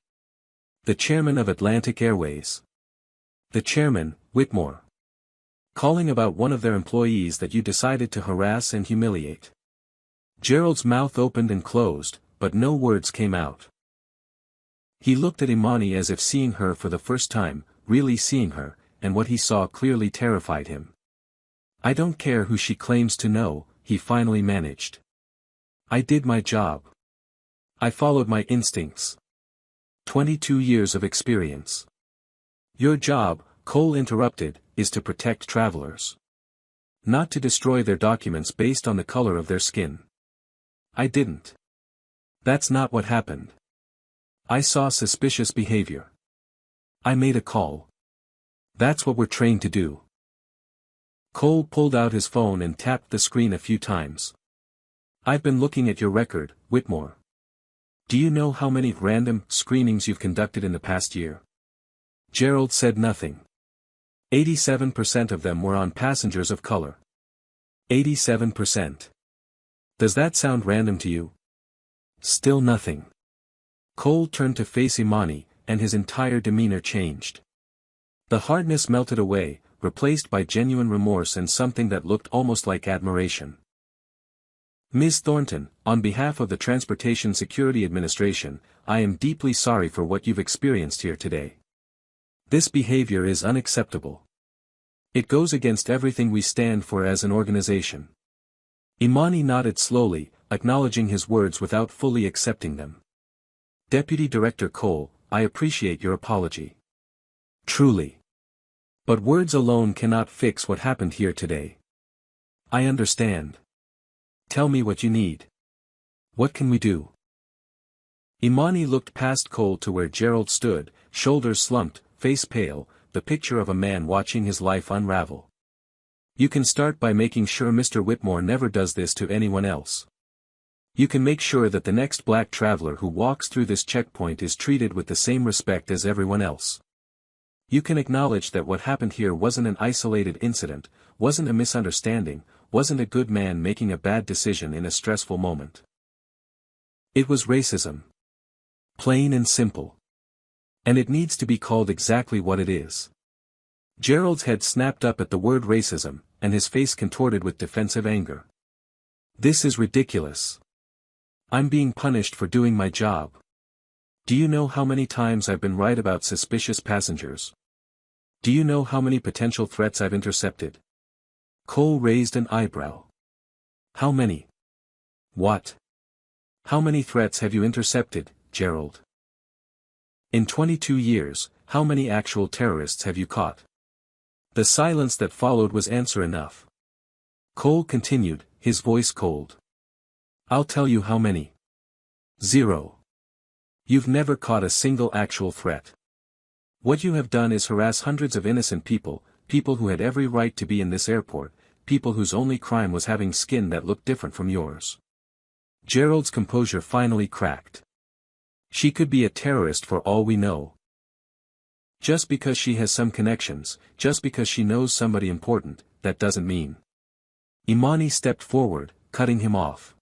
"The chairman of Atlantic Airways. The chairman, Whitmore. Calling about one of their employees that you decided to harass and humiliate." Gerald's mouth opened and closed, but no words came out. He looked at Imani as if seeing her for the first time, really seeing her, and what he saw clearly terrified him. "I don't care who she claims to know," he finally managed. "I did my job. I followed my instincts. 22 years of experience." "Your job," Cole interrupted, "is to protect travelers. Not to destroy their documents based on the color of their skin." "I didn't. That's not what happened. I saw suspicious behavior. I made a call. That's what we're trained to do." Cole pulled out his phone and tapped the screen a few times. "I've been looking at your record, Whitmore. Do you know how many random screenings you've conducted in the past year?" Gerald said nothing. 87% of them were on passengers of color. 87%. Does that sound random to you? Still nothing. Cole turned to face Imani, and his entire demeanor changed. The hardness melted away, replaced by genuine remorse and something that looked almost like admiration. "Ms. Thornton, on behalf of the Transportation Security Administration, I am deeply sorry for what you've experienced here today. This behavior is unacceptable. It goes against everything we stand for as an organization." Imani nodded slowly, acknowledging his words without fully accepting them. "Deputy Director Cole, I appreciate your apology. Truly. But words alone cannot fix what happened here today. I understand. Tell me what you need. What can we do?" Imani looked past Cole to where Gerald stood, shoulders slumped, face pale, the picture of a man watching his life unravel. "You can start by making sure Mr. Whitmore never does this to anyone else." You can make sure that the next black traveler who walks through this checkpoint is treated with the same respect as everyone else. You can acknowledge that what happened here wasn't an isolated incident, wasn't a misunderstanding, wasn't a good man making a bad decision in a stressful moment. It was racism. Plain and simple. And it needs to be called exactly what it is. Gerald's head snapped up at the word racism, and his face contorted with defensive anger. This is ridiculous. I'm being punished for doing my job. Do you know how many times I've been right about suspicious passengers? Do you know how many potential threats I've intercepted? Cole raised an eyebrow. How many? What? How many threats have you intercepted, Gerald? In 22 years, how many actual terrorists have you caught? The silence that followed was answer enough. Cole continued, his voice cold. I'll tell you how many. 0. You've never caught a single actual threat. What you have done is harass hundreds of innocent people, people who had every right to be in this airport, people whose only crime was having skin that looked different from yours. Gerald's composure finally cracked. She could be a terrorist for all we know. Just because she has some connections, just because she knows somebody important, that doesn't mean. Imani stepped forward, cutting him off.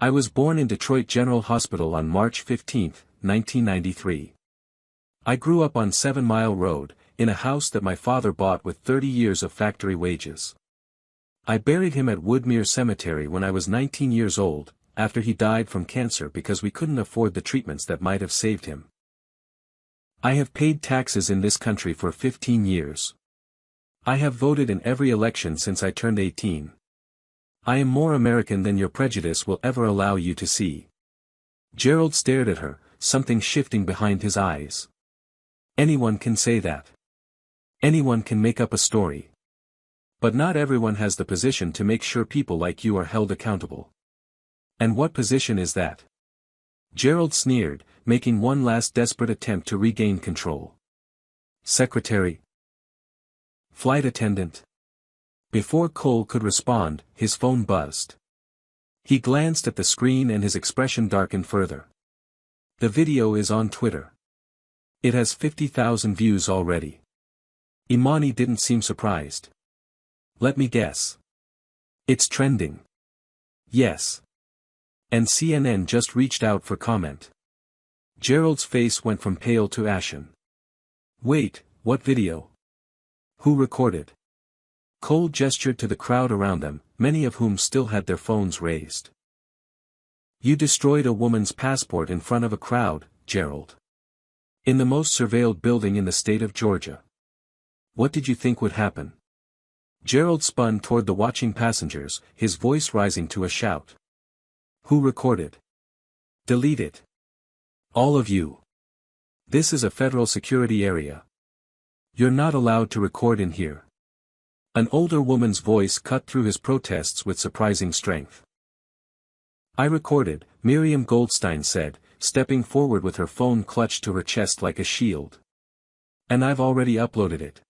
I was born in Detroit General Hospital on March 15, 1993. I grew up on 7 Mile Road, in a house that my father bought with 30 years of factory wages. I buried him at Woodmere Cemetery when I was 19 years old, after he died from cancer because we couldn't afford the treatments that might have saved him. I have paid taxes in this country for 15 years. I have voted in every election since I turned 18. I am more American than your prejudice will ever allow you to see. Gerald stared at her, something shifting behind his eyes. Anyone can say that. Anyone can make up a story. But not everyone has the position to make sure people like you are held accountable. And what position is that? Gerald sneered, making one last desperate attempt to regain control. Secretary? Flight attendant? Before Cole could respond, his phone buzzed. He glanced at the screen and his expression darkened further. The video is on Twitter. It has 50,000 views already. Imani didn't seem surprised. Let me guess. It's trending. Yes. And CNN just reached out for comment. Gerald's face went from pale to ashen. Wait, what video? Who recorded? Cole gestured to the crowd around them, many of whom still had their phones raised. You destroyed a woman's passport in front of a crowd, Gerald. In the most surveilled building in the state of Georgia. What did you think would happen? Gerald spun toward the watching passengers, his voice rising to a shout. Who recorded? Delete it. All of you. This is a federal security area. You're not allowed to record in here. An older woman's voice cut through his protests with surprising strength. I recorded, Miriam Goldstein said, stepping forward with her phone clutched to her chest like a shield. And I've already uploaded it.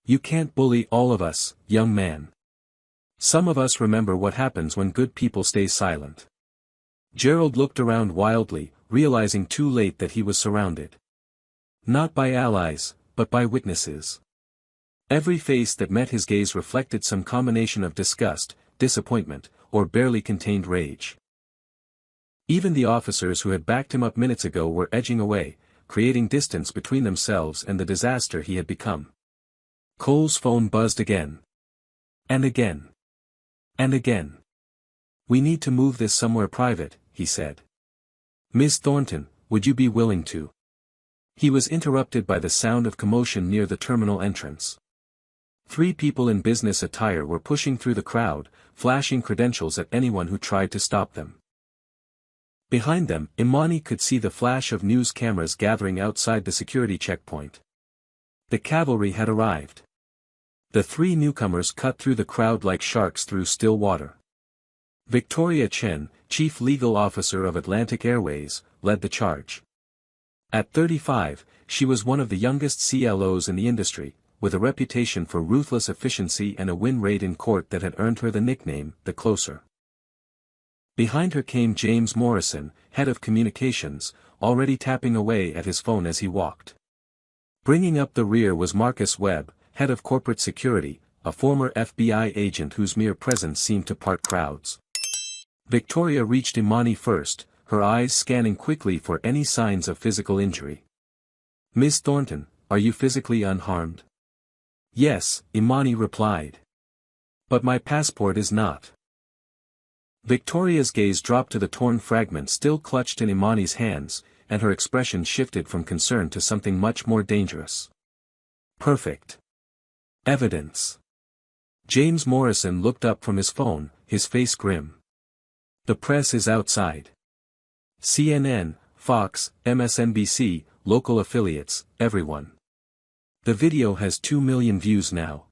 You can't bully all of us, young man. Some of us remember what happens when good people stay silent. Gerald looked around wildly, realizing too late that he was surrounded. Not by allies, but by witnesses. Every face that met his gaze reflected some combination of disgust, disappointment, or barely contained rage. Even the officers who had backed him up minutes ago were edging away, creating distance between themselves and the disaster he had become. Cole's phone buzzed again. And again. And again. We need to move this somewhere private, he said. Miss Thornton, would you be willing to? He was interrupted by the sound of commotion near the terminal entrance. 3 people in business attire were pushing through the crowd, flashing credentials at anyone who tried to stop them. Behind them, Imani could see the flash of news cameras gathering outside the security checkpoint. The cavalry had arrived. The 3 newcomers cut through the crowd like sharks through still water. Victoria Chen, Chief Legal Officer of Atlantic Airways, led the charge. At 35, she was one of the youngest CLOs in the industry, with a reputation for ruthless efficiency and a win rate in court that had earned her the nickname, the Closer. Behind her came James Morrison, head of communications, already tapping away at his phone as he walked. Bringing up the rear was Marcus Webb, head of corporate security, a former FBI agent whose mere presence seemed to part crowds. Victoria reached Imani first, her eyes scanning quickly for any signs of physical injury. "Miss Thornton, are you physically unharmed?" "Yes," Imani replied. "But my passport is not." Victoria's gaze dropped to the torn fragment still clutched in Imani's hands, and her expression shifted from concern to something much more dangerous. "Perfect evidence." James Morrison looked up from his phone, his face grim. "The press is outside. CNN, Fox, MSNBC, local affiliates, everyone. The video has 2 million views now.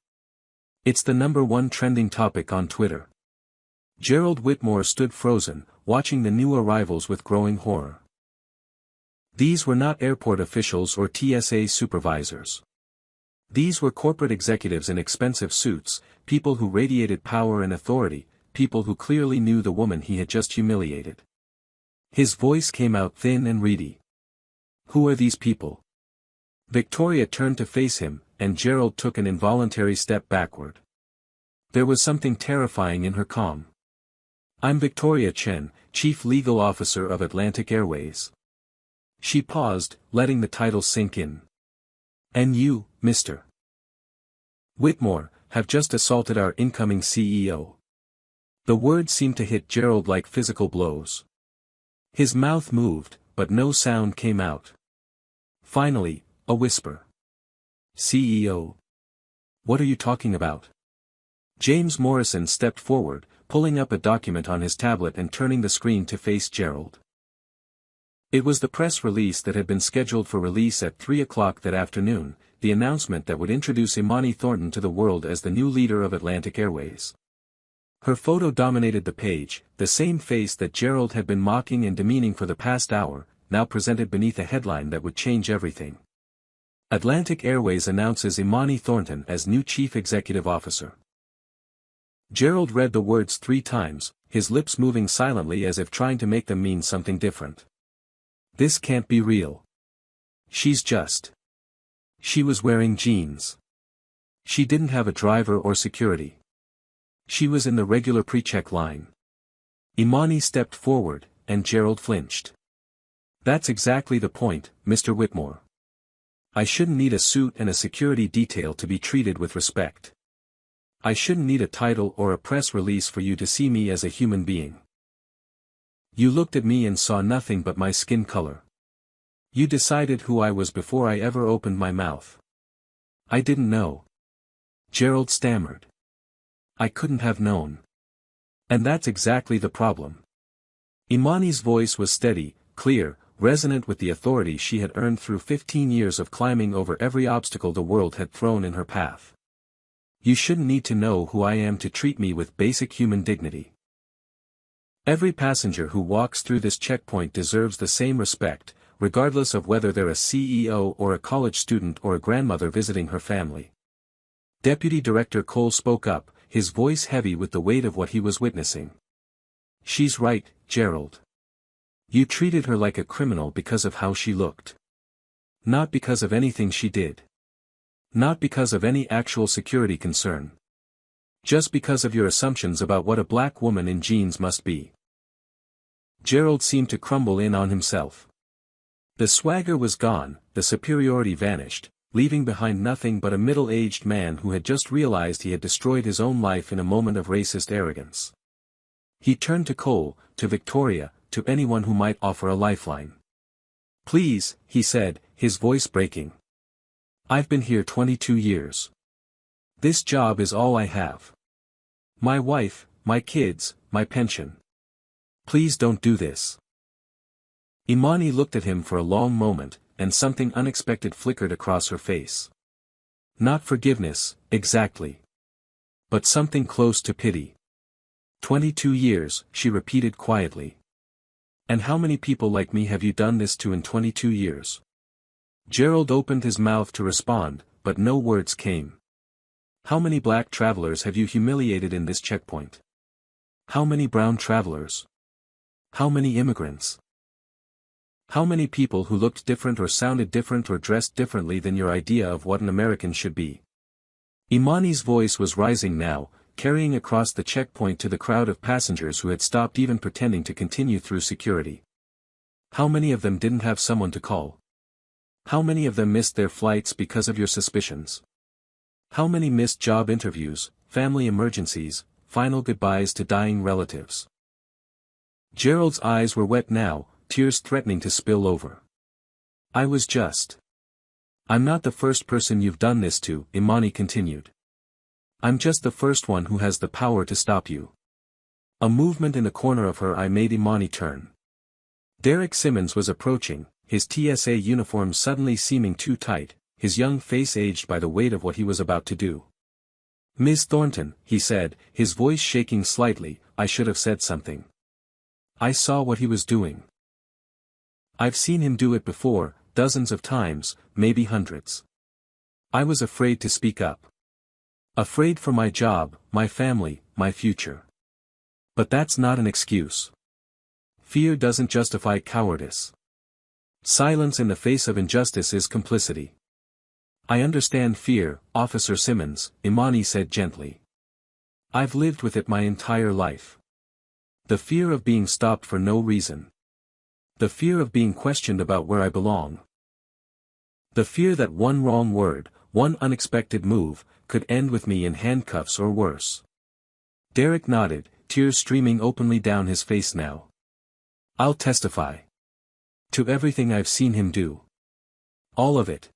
It's the #1 trending topic on Twitter." Gerald Whitmore stood frozen, watching the new arrivals with growing horror. These were not airport officials or TSA supervisors. These were corporate executives in expensive suits, people who radiated power and authority, people who clearly knew the woman he had just humiliated. His voice came out thin and reedy. "Who are these people?" Victoria turned to face him, and Gerald took an involuntary step backward. There was something terrifying in her calm. "I'm Victoria Chen, Chief Legal Officer of Atlantic Airways." She paused, letting the title sink in. "And you, Mr. Whitmore, have just assaulted our incoming CEO." The words seemed to hit Gerald like physical blows. His mouth moved, but no sound came out. Finally, a whisper. "CEO? What are you talking about?" James Morrison stepped forward, pulling up a document on his tablet and turning the screen to face Gerald. It was the press release that had been scheduled for release at 3 o'clock that afternoon, the announcement that would introduce Imani Thornton to the world as the new leader of Atlantic Airways. Her photo dominated the page, the same face that Gerald had been mocking and demeaning for the past hour, now presented beneath a headline that would change everything. Atlantic Airways announces Imani Thornton as new Chief Executive Officer. Gerald read the words 3 times, his lips moving silently as if trying to make them mean something different. This can't be real. She was wearing jeans. She didn't have a driver or security. She was in the regular pre-check line. Imani stepped forward, and Gerald flinched. "That's exactly the point, Mr. Whitmore. I shouldn't need a suit and a security detail to be treated with respect. I shouldn't need a title or a press release for you to see me as a human being. You looked at me and saw nothing but my skin color. You decided who I was before I ever opened my mouth. I didn't know." Gerald stammered. "I couldn't have known. And that's exactly the problem." Imani's voice was steady, clear, resonant with the authority she had earned through 15 years of climbing over every obstacle the world had thrown in her path. "You shouldn't need to know who I am to treat me with basic human dignity. Every passenger who walks through this checkpoint deserves the same respect, regardless of whether they're a CEO or a college student or a grandmother visiting her family." Deputy Director Cole spoke up, his voice heavy with the weight of what he was witnessing. "She's right, Gerald. You treated her like a criminal because of how she looked. Not because of anything she did. Not because of any actual security concern. Just because of your assumptions about what a black woman in jeans must be." Gerald seemed to crumble in on himself. The swagger was gone, the superiority vanished, leaving behind nothing but a middle-aged man who had just realized he had destroyed his own life in a moment of racist arrogance. He turned to Cole, to Victoria, to anyone who might offer a lifeline. "Please," he said, his voice breaking. "I've been here 22 years. This job is all I have. My wife, my kids, my pension. Please don't do this." Imani looked at him for a long moment, and something unexpected flickered across her face. Not forgiveness, exactly. But something close to pity. 22 years, she repeated quietly. "And how many people like me have you done this to in 22 years? Gerald opened his mouth to respond, but no words came. "How many black travelers have you humiliated in this checkpoint? How many brown travelers? How many immigrants? How many people who looked different or sounded different or dressed differently than your idea of what an American should be? Imani's voice was rising now, carrying across the checkpoint to the crowd of passengers who had stopped even pretending to continue through security. How many of them didn't have someone to call? How many of them missed their flights because of your suspicions? How many missed job interviews, family emergencies, final goodbyes to dying relatives? Gerald's eyes were wet now, tears threatening to spill over. I'm not the first person you've done this to, Imani continued. I'm just the first one who has the power to stop you. A movement in the corner of her eye made Imani turn. Derek Simmons was approaching, his TSA uniform suddenly seeming too tight, his young face aged by the weight of what he was about to do. Ms. Thornton, he said, his voice shaking slightly, I should have said something. I saw what he was doing. I've seen him do it before, dozens of times, maybe hundreds. I was afraid to speak up. Afraid for my job, my family, my future. But that's not an excuse. Fear doesn't justify cowardice. Silence in the face of injustice is complicity. I understand fear, Officer Simmons, Imani said gently. I've lived with it my entire life. The fear of being stopped for no reason. The fear of being questioned about where I belong. The fear that one wrong word, one unexpected move, could end with me in handcuffs or worse. Derek nodded, tears streaming openly down his face now. I'll testify. To everything I've seen him do. All of it.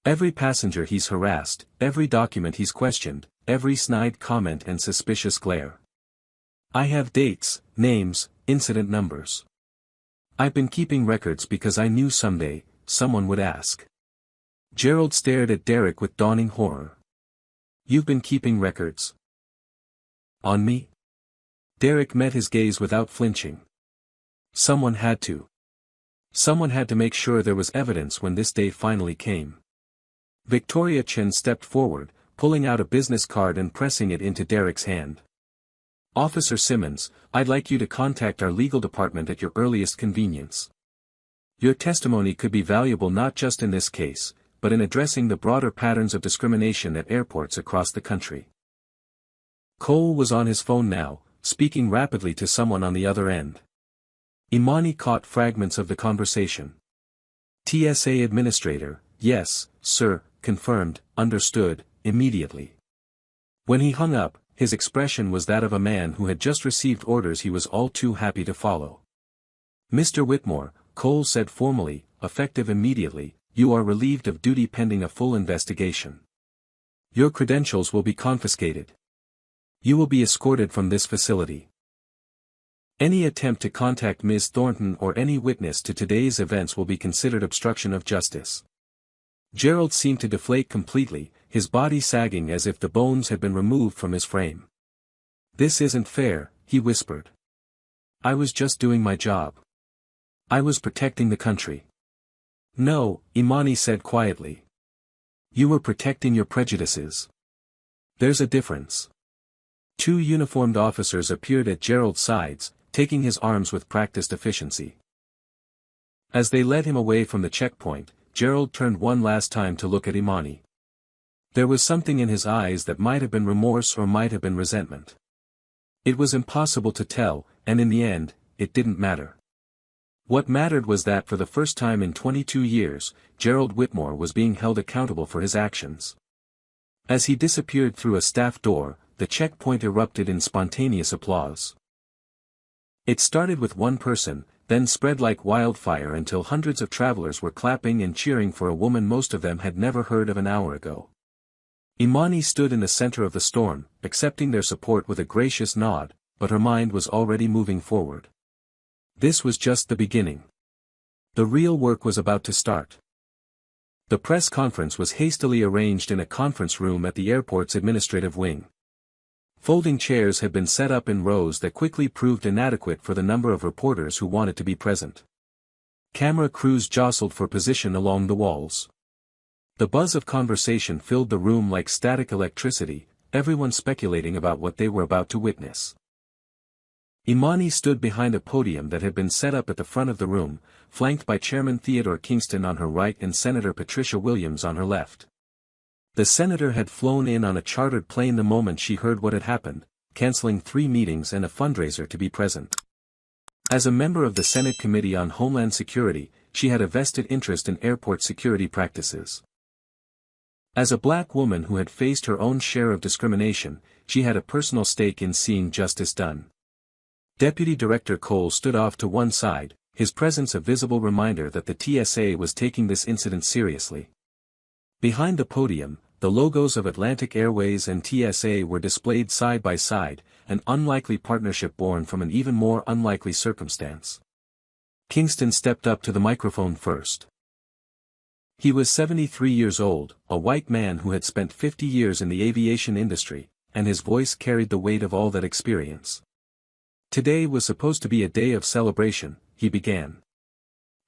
Every passenger he's harassed, every document he's questioned, every snide comment and suspicious glare. I have dates, names, incident numbers. I've been keeping records because I knew someday, someone would ask. Gerald stared at Derek with dawning horror. You've been keeping records? On me? Derek met his gaze without flinching. Someone had to. Someone had to make sure there was evidence when this day finally came. Victoria Chen stepped forward, pulling out a business card and pressing it into Derek's hand. Officer Simmons, I'd like you to contact our legal department at your earliest convenience. Your testimony could be valuable not just in this case, but in addressing the broader patterns of discrimination at airports across the country. Cole was on his phone now, speaking rapidly to someone on the other end. Imani caught fragments of the conversation. TSA administrator, yes, sir, confirmed, understood, immediately. When he hung up, his expression was that of a man who had just received orders he was all too happy to follow. Mr. Whitmore, Cole said formally, effective immediately, you are relieved of duty pending a full investigation. Your credentials will be confiscated. You will be escorted from this facility. Any attempt to contact Ms. Thornton or any witness to today's events will be considered obstruction of justice. Gerald seemed to deflate completely, his body sagging as if the bones had been removed from his frame. This isn't fair, he whispered. I was just doing my job. I was protecting the country. No, Imani said quietly. You were protecting your prejudices. There's a difference. Two uniformed officers appeared at Gerald's sides, taking his arms with practiced efficiency. As they led him away from the checkpoint, Gerald turned one last time to look at Imani. There was something in his eyes that might have been remorse or might have been resentment. It was impossible to tell, and in the end, it didn't matter. What mattered was that for the first time in 22 years, Gerald Whitmore was being held accountable for his actions. As he disappeared through a staff door, the checkpoint erupted in spontaneous applause. It started with one person, then spread like wildfire until hundreds of travelers were clapping and cheering for a woman most of them had never heard of an hour ago. Imani stood in the center of the storm, accepting their support with a gracious nod, but her mind was already moving forward. This was just the beginning. The real work was about to start. The press conference was hastily arranged in a conference room at the airport's administrative wing. Folding chairs had been set up in rows that quickly proved inadequate for the number of reporters who wanted to be present. Camera crews jostled for position along the walls. The buzz of conversation filled the room like static electricity, everyone speculating about what they were about to witness. Imani stood behind a podium that had been set up at the front of the room, flanked by Chairman Theodore Kingston on her right and Senator Patricia Williams on her left. The senator had flown in on a chartered plane the moment she heard what had happened, canceling 3 meetings and a fundraiser to be present. As a member of the Senate Committee on Homeland Security, she had a vested interest in airport security practices. As a black woman who had faced her own share of discrimination, she had a personal stake in seeing justice done. Deputy Director Cole stood off to one side, his presence a visible reminder that the TSA was taking this incident seriously. Behind the podium, the logos of Atlantic Airways and TSA were displayed side by side, an unlikely partnership born from an even more unlikely circumstance. Kingston stepped up to the microphone first. He was 73 years old, a white man who had spent 50 years in the aviation industry, and his voice carried the weight of all that experience. Today was supposed to be a day of celebration, he began.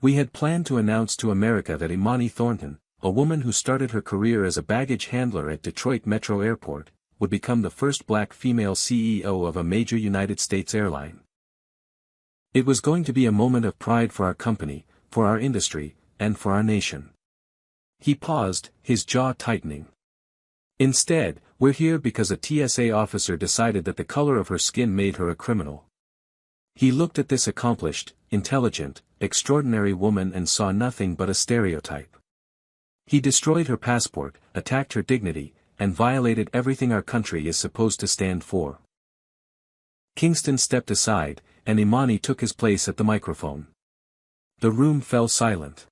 We had planned to announce to America that Imani Thornton, a woman who started her career as a baggage handler at Detroit Metro Airport, would become the first black female CEO of a major United States airline. It was going to be a moment of pride for our company, for our industry, and for our nation. He paused, his jaw tightening. Instead, we're here because a TSA officer decided that the color of her skin made her a criminal. He looked at this accomplished, intelligent, extraordinary woman and saw nothing but a stereotype. He destroyed her passport, attacked her dignity, and violated everything our country is supposed to stand for. Kingston stepped aside, and Imani took his place at the microphone. The room fell silent.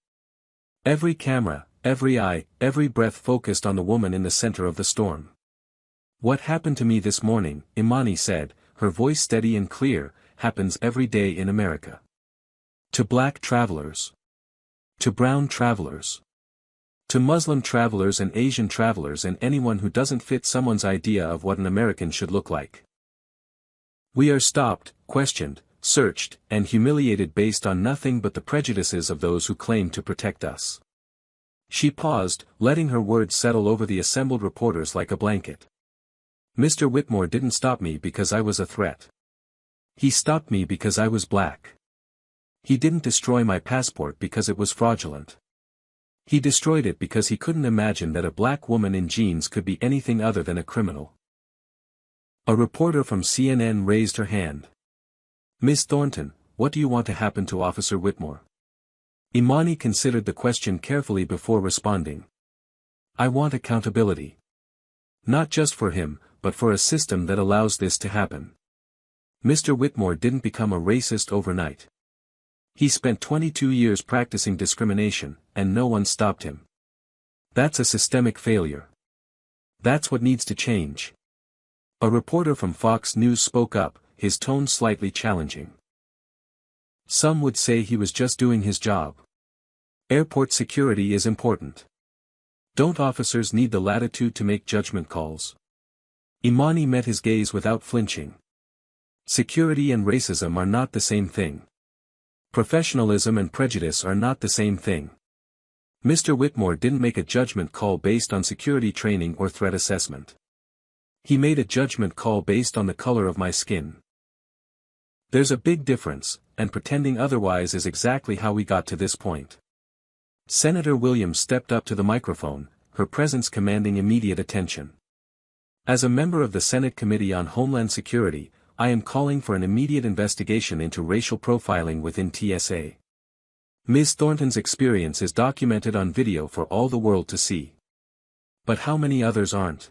Every camera, every eye, every breath focused on the woman in the center of the storm. What happened to me this morning, Imani said, her voice steady and clear, happens every day in America. To black travelers. To brown travelers. To Muslim travelers and Asian travelers and anyone who doesn't fit someone's idea of what an American should look like. We are stopped, questioned, searched, and humiliated based on nothing but the prejudices of those who claim to protect us. She paused, letting her words settle over the assembled reporters like a blanket. Mr. Whitmore didn't stop me because I was a threat. He stopped me because I was black. He didn't destroy my passport because it was fraudulent. He destroyed it because he couldn't imagine that a black woman in jeans could be anything other than a criminal. A reporter from CNN raised her hand. Miss Thornton, what do you want to happen to Officer Whitmore? Imani considered the question carefully before responding. I want accountability. Not just for him, but for a system that allows this to happen. Mr. Whitmore didn't become a racist overnight. He spent 22 years practicing discrimination, and no one stopped him. That's a systemic failure. That's what needs to change. A reporter from Fox News spoke up, his tone slightly challenging. Some would say he was just doing his job. Airport security is important. Don't officers need the latitude to make judgment calls? Imani met his gaze without flinching. Security and racism are not the same thing. Professionalism and prejudice are not the same thing. Mr. Whitmore didn't make a judgment call based on security training or threat assessment. He made a judgment call based on the color of my skin. There's a big difference, and pretending otherwise is exactly how we got to this point. Senator Williams stepped up to the microphone, her presence commanding immediate attention. As a member of the Senate Committee on Homeland Security, I am calling for an immediate investigation into racial profiling within TSA. Ms. Thornton's experience is documented on video for all the world to see. But how many others aren't?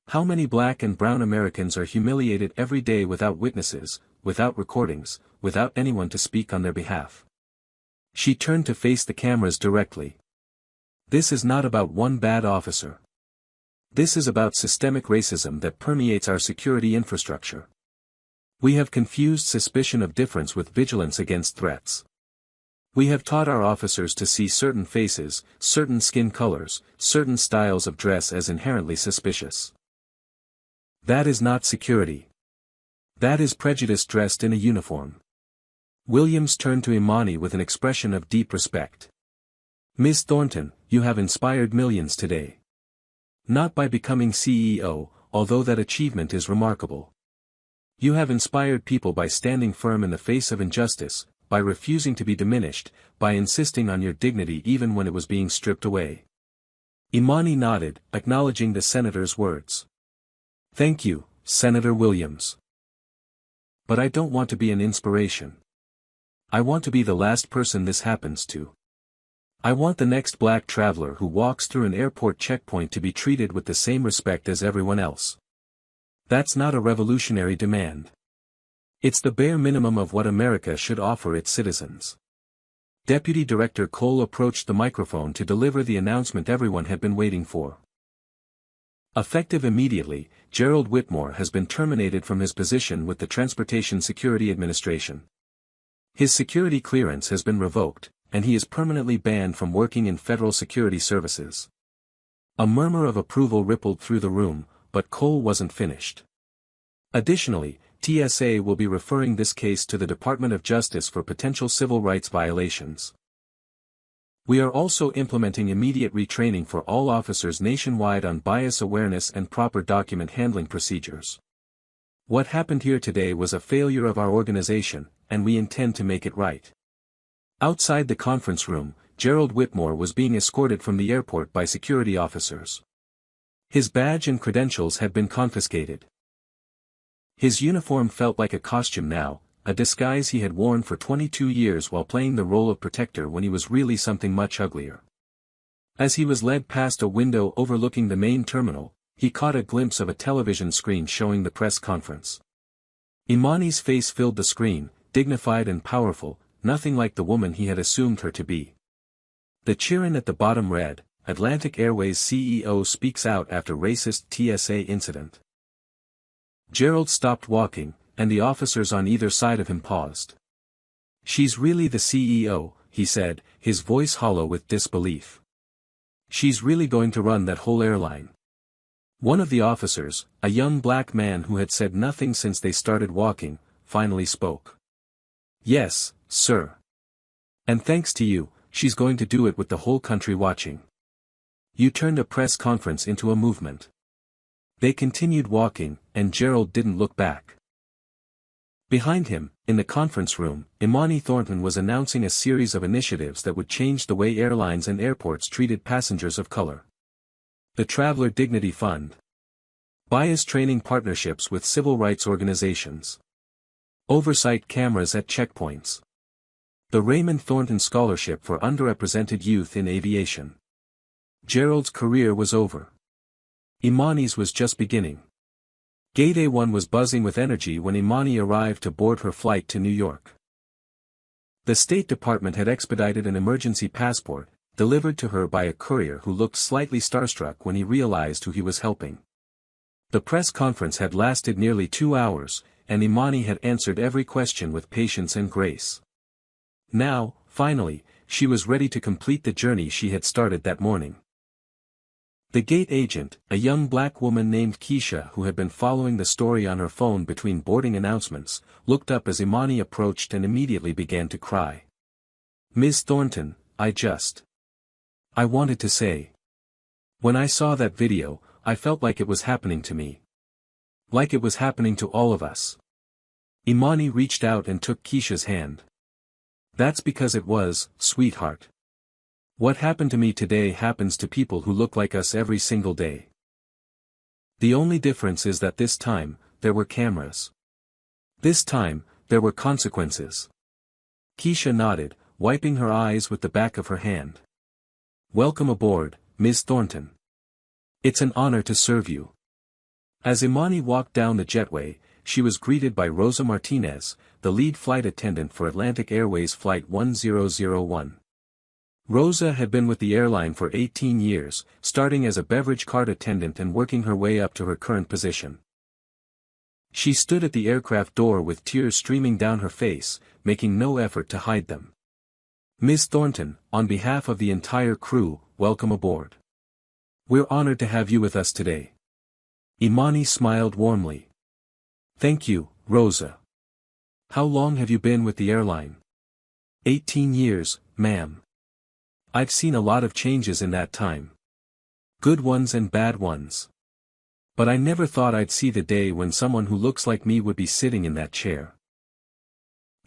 How many black and brown Americans are humiliated every day without witnesses, without recordings, without anyone to speak on their behalf? She turned to face the cameras directly. This is not about one bad officer. This is about systemic racism that permeates our security infrastructure. We have confused suspicion of difference with vigilance against threats. We have taught our officers to see certain faces, certain skin colors, certain styles of dress as inherently suspicious. That is not security. That is prejudice dressed in a uniform. Williams turned to Imani with an expression of deep respect. Ms. Thornton, you have inspired millions today. Not by becoming CEO, although that achievement is remarkable. You have inspired people by standing firm in the face of injustice, by refusing to be diminished, by insisting on your dignity even when it was being stripped away. Imani nodded, acknowledging the senator's words. Thank you, Senator Williams. But I don't want to be an inspiration. I want to be the last person this happens to. I want the next black traveler who walks through an airport checkpoint to be treated with the same respect as everyone else. That's not a revolutionary demand. It's the bare minimum of what America should offer its citizens. Deputy Director Cole approached the microphone to deliver the announcement everyone had been waiting for. Effective immediately, Gerald Whitmore has been terminated from his position with the Transportation Security Administration. His security clearance has been revoked, and he is permanently banned from working in federal security services. A murmur of approval rippled through the room, but Cole wasn't finished. Additionally, TSA will be referring this case to the Department of Justice for potential civil rights violations. We are also implementing immediate retraining for all officers nationwide on bias awareness and proper document handling procedures. What happened here today was a failure of our organization, and we intend to make it right. Outside the conference room, Gerald Whitmore was being escorted from the airport by security officers. His badge and credentials had been confiscated. His uniform felt like a costume now, a disguise he had worn for 22 years while playing the role of protector when he was really something much uglier. As he was led past a window overlooking the main terminal, he caught a glimpse of a television screen showing the press conference. Imani's face filled the screen, dignified and powerful, nothing like the woman he had assumed her to be. The cheering at the bottom read, Atlantic Airways CEO speaks out after racist TSA incident. Gerald stopped walking, and the officers on either side of him paused. She's really the CEO, he said, his voice hollow with disbelief. She's really going to run that whole airline. One of the officers, a young black man who had said nothing since they started walking, finally spoke. Yes, sir. And thanks to you, she's going to do it with the whole country watching. You turned a press conference into a movement. They continued walking, and Gerald didn't look back. Behind him, in the conference room, Imani Thornton was announcing a series of initiatives that would change the way airlines and airports treated passengers of color. The Traveler Dignity Fund. Bias training partnerships with civil rights organizations. Oversight cameras at checkpoints. The Raymond Thornton Scholarship for Underrepresented Youth in Aviation. Gerald's career was over. Imani's was just beginning. Gate A1 was buzzing with energy when Imani arrived to board her flight to New York. The State Department had expedited an emergency passport, delivered to her by a courier who looked slightly starstruck when he realized who he was helping. The press conference had lasted nearly 2 hours, and Imani had answered every question with patience and grace. Now, finally, she was ready to complete the journey she had started that morning. The gate agent, a young black woman named Keisha who had been following the story on her phone between boarding announcements, looked up as Imani approached and immediately began to cry. Ms. Thornton, I wanted to say. When I saw that video, I felt like it was happening to me. Like it was happening to all of us. Imani reached out and took Keisha's hand. That's because it was, sweetheart. What happened to me today happens to people who look like us every single day. The only difference is that this time, there were cameras. This time, there were consequences. Keisha nodded, wiping her eyes with the back of her hand. Welcome aboard, Ms. Thornton. It's an honor to serve you. As Imani walked down the jetway, she was greeted by Rosa Martinez, the lead flight attendant for Atlantic Airways Flight 1001. Rosa had been with the airline for 18 years, starting as a beverage cart attendant and working her way up to her current position. She stood at the aircraft door with tears streaming down her face, making no effort to hide them. Ms. Thornton, on behalf of the entire crew, welcome aboard. We're honored to have you with us today. Imani smiled warmly. Thank you, Rosa. How long have you been with the airline? 18 years, ma'am. I've seen a lot of changes in that time. Good ones and bad ones. But I never thought I'd see the day when someone who looks like me would be sitting in that chair.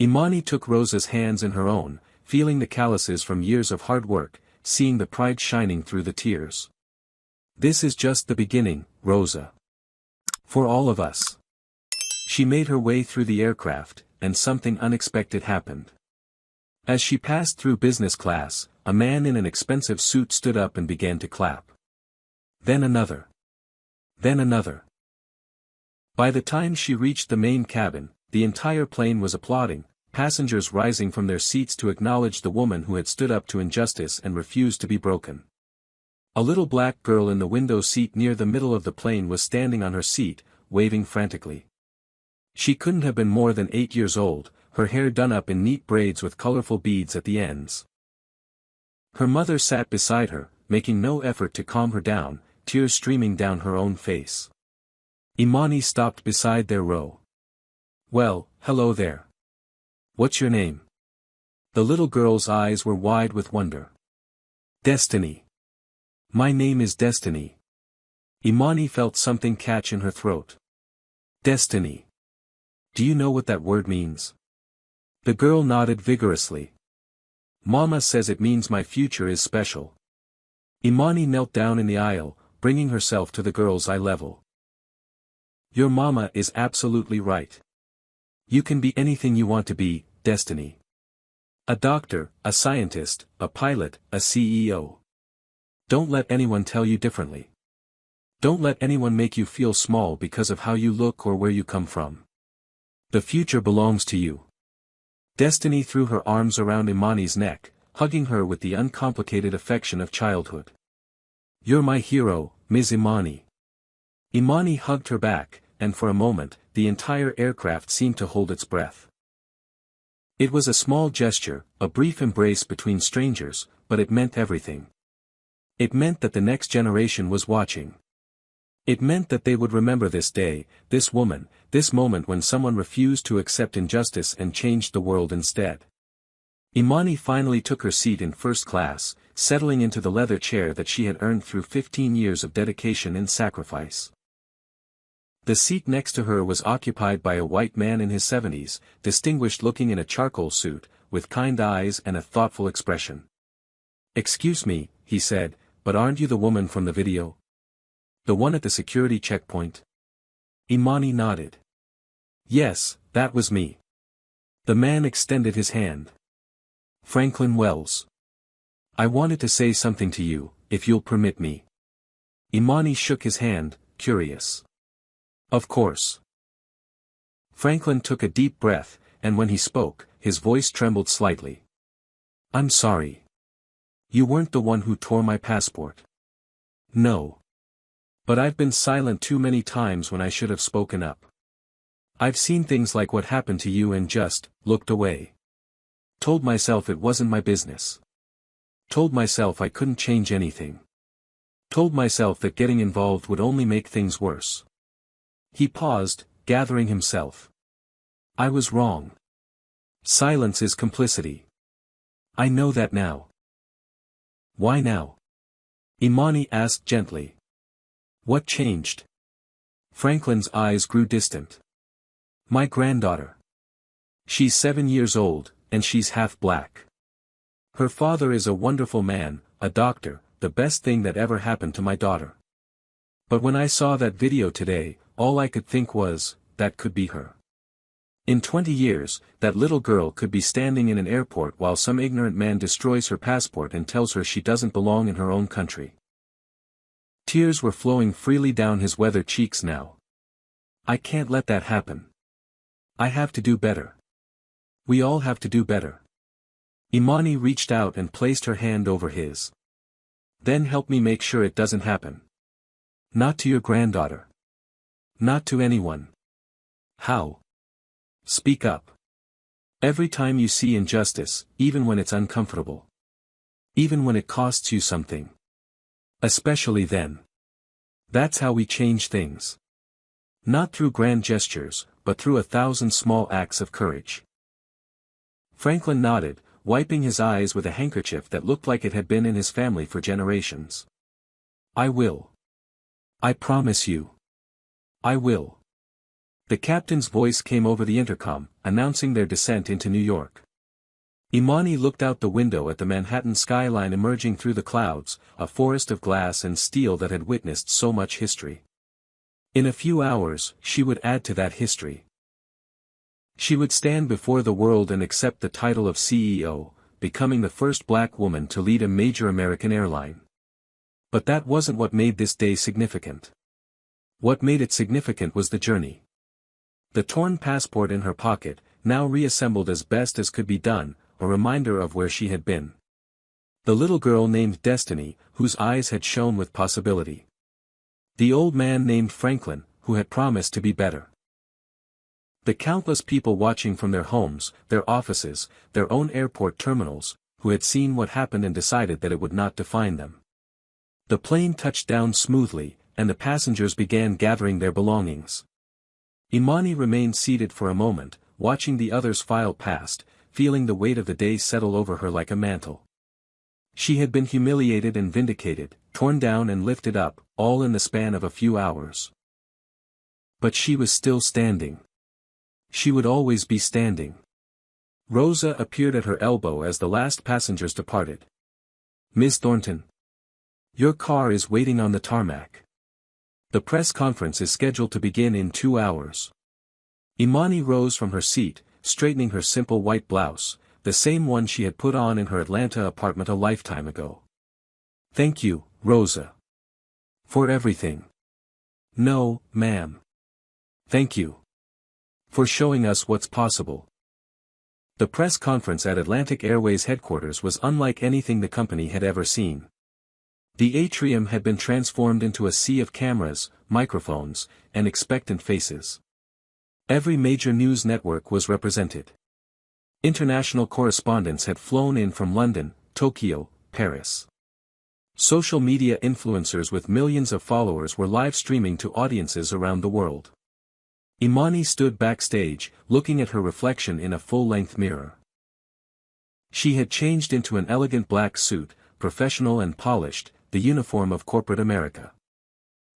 Imani took Rosa's hands in her own, feeling the calluses from years of hard work, seeing the pride shining through the tears. This is just the beginning, Rosa. For all of us. She made her way through the aircraft, and something unexpected happened. As she passed through business class, a man in an expensive suit stood up and began to clap. Then another. Then another. By the time she reached the main cabin, the entire plane was applauding, passengers rising from their seats to acknowledge the woman who had stood up to injustice and refused to be broken. A little black girl in the window seat near the middle of the plane was standing on her seat, waving frantically. She couldn't have been more than 8 years old, her hair done up in neat braids with colorful beads at the ends. Her mother sat beside her, making no effort to calm her down, tears streaming down her own face. Imani stopped beside their row. "Well, hello there. What's your name?" The little girl's eyes were wide with wonder. "Destiny. My name is Destiny." Imani felt something catch in her throat. "Destiny. Do you know what that word means?" The girl nodded vigorously. "Mama says it means my future is special." Imani knelt down in the aisle, bringing herself to the girl's eye level. "Your mama is absolutely right. You can be anything you want to be, Destiny. A doctor, a scientist, a pilot, a CEO. Don't let anyone tell you differently. Don't let anyone make you feel small because of how you look or where you come from. The future belongs to you." Destiny threw her arms around Imani's neck, hugging her with the uncomplicated affection of childhood. "You're my hero, Ms. Imani." Imani hugged her back, and for a moment, the entire aircraft seemed to hold its breath. It was a small gesture, a brief embrace between strangers, but it meant everything. It meant that the next generation was watching. It meant that they would remember this day, this woman, this moment when someone refused to accept injustice and changed the world instead. Imani finally took her seat in first class, settling into the leather chair that she had earned through 15 years of dedication and sacrifice. The seat next to her was occupied by a white man in his 70s, distinguished-looking in a charcoal suit, with kind eyes and a thoughtful expression. "Excuse me," he said, "but aren't you the woman from the video? The one at the security checkpoint?" Imani nodded. "Yes, that was me." The man extended his hand. "Franklin Wells. I wanted to say something to you, if you'll permit me." Imani shook his hand, curious. "Of course." Franklin took a deep breath, and when he spoke, his voice trembled slightly. "I'm sorry. You weren't the one who tore my passport." "No. But I've been silent too many times when I should have spoken up. I've seen things like what happened to you and just looked away. Told myself it wasn't my business. Told myself I couldn't change anything. Told myself that getting involved would only make things worse." He paused, gathering himself. "I was wrong. Silence is complicity. I know that now." "Why now?" Imani asked gently. "What changed?" Franklin's eyes grew distant. "My granddaughter. She's 7 years old, and she's half black. Her father is a wonderful man, a doctor, the best thing that ever happened to my daughter. But when I saw that video today, all I could think was, that could be her. In 20 years, that little girl could be standing in an airport while some ignorant man destroys her passport and tells her she doesn't belong in her own country." Tears were flowing freely down his weathered cheeks now. "I can't let that happen. I have to do better. We all have to do better." Imani reached out and placed her hand over his. "Then help me make sure it doesn't happen. Not to your granddaughter. Not to anyone." "How?" "Speak up. Every time you see injustice, even when it's uncomfortable. Even when it costs you something. Especially then. That's how we change things. Not through grand gestures, but through 1,000 small acts of courage." Franklin nodded, wiping his eyes with a handkerchief that looked like it had been in his family for generations. "I will. I promise you." I will. The captain's voice came over the intercom, announcing their descent into New York. Imani looked out the window at the Manhattan skyline emerging through the clouds, a forest of glass and steel that had witnessed so much history. In a few hours, she would add to that history. She would stand before the world and accept the title of CEO, becoming the first black woman to lead a major American airline. But that wasn't what made this day significant. What made it significant was the journey. The torn passport in her pocket, now reassembled as best as could be done, a reminder of where she had been. The little girl named Destiny, whose eyes had shone with possibility. The old man named Franklin, who had promised to be better. The countless people watching from their homes, their offices, their own airport terminals, who had seen what happened and decided that it would not define them. The plane touched down smoothly, and the passengers began gathering their belongings. Imani remained seated for a moment, watching the others file past, feeling the weight of the day settle over her like a mantle. She had been humiliated and vindicated, torn down and lifted up, all in the span of a few hours. But she was still standing. She would always be standing. Rosa appeared at her elbow as the last passengers departed. "Miss Thornton. Your car is waiting on the tarmac. The press conference is scheduled to begin in 2 hours." Imani rose from her seat, straightening her simple white blouse, the same one she had put on in her Atlanta apartment a lifetime ago. "Thank you, Rosa. For everything." "No, ma'am. Thank you. For showing us what's possible." The press conference at Atlantic Airways headquarters was unlike anything the company had ever seen. The atrium had been transformed into a sea of cameras, microphones, and expectant faces. Every major news network was represented. International correspondents had flown in from London, Tokyo, Paris. Social media influencers with millions of followers were live streaming to audiences around the world. Imani stood backstage, looking at her reflection in a full-length mirror. She had changed into an elegant black suit, professional and polished, the uniform of corporate America.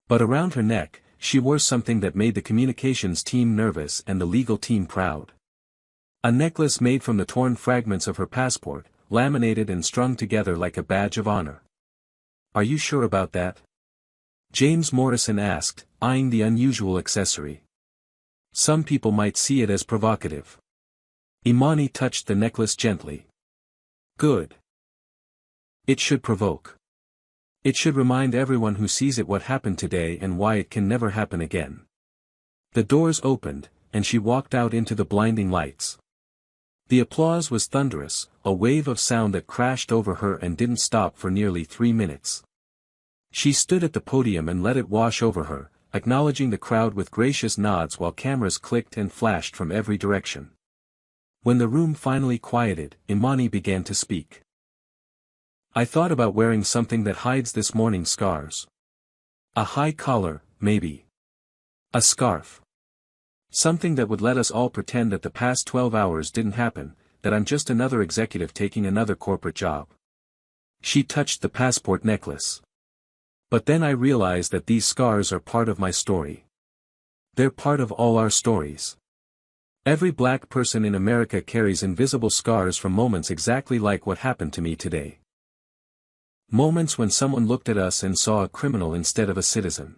But around her neck, she wore something that made the communications team nervous and the legal team proud. A necklace made from the torn fragments of her passport, laminated and strung together like a badge of honor. "Are you sure about that?" James Morrison asked, eyeing the unusual accessory. "Some people might see it as provocative." Imani touched the necklace gently. "Good. It should provoke. It should remind everyone who sees it what happened today and why it can never happen again." The doors opened, and she walked out into the blinding lights. The applause was thunderous, a wave of sound that crashed over her and didn't stop for nearly 3 minutes. She stood at the podium and let it wash over her, acknowledging the crowd with gracious nods while cameras clicked and flashed from every direction. When the room finally quieted, Imani began to speak. "I thought about wearing something that hides this morning's scars. A high collar, maybe. A scarf. Something that would let us all pretend that the past 12 hours didn't happen, that I'm just another executive taking another corporate job." She touched the passport necklace. "But then I realized that these scars are part of my story. They're part of all our stories. Every black person in America carries invisible scars from moments exactly like what happened to me today. Moments when someone looked at us and saw a criminal instead of a citizen.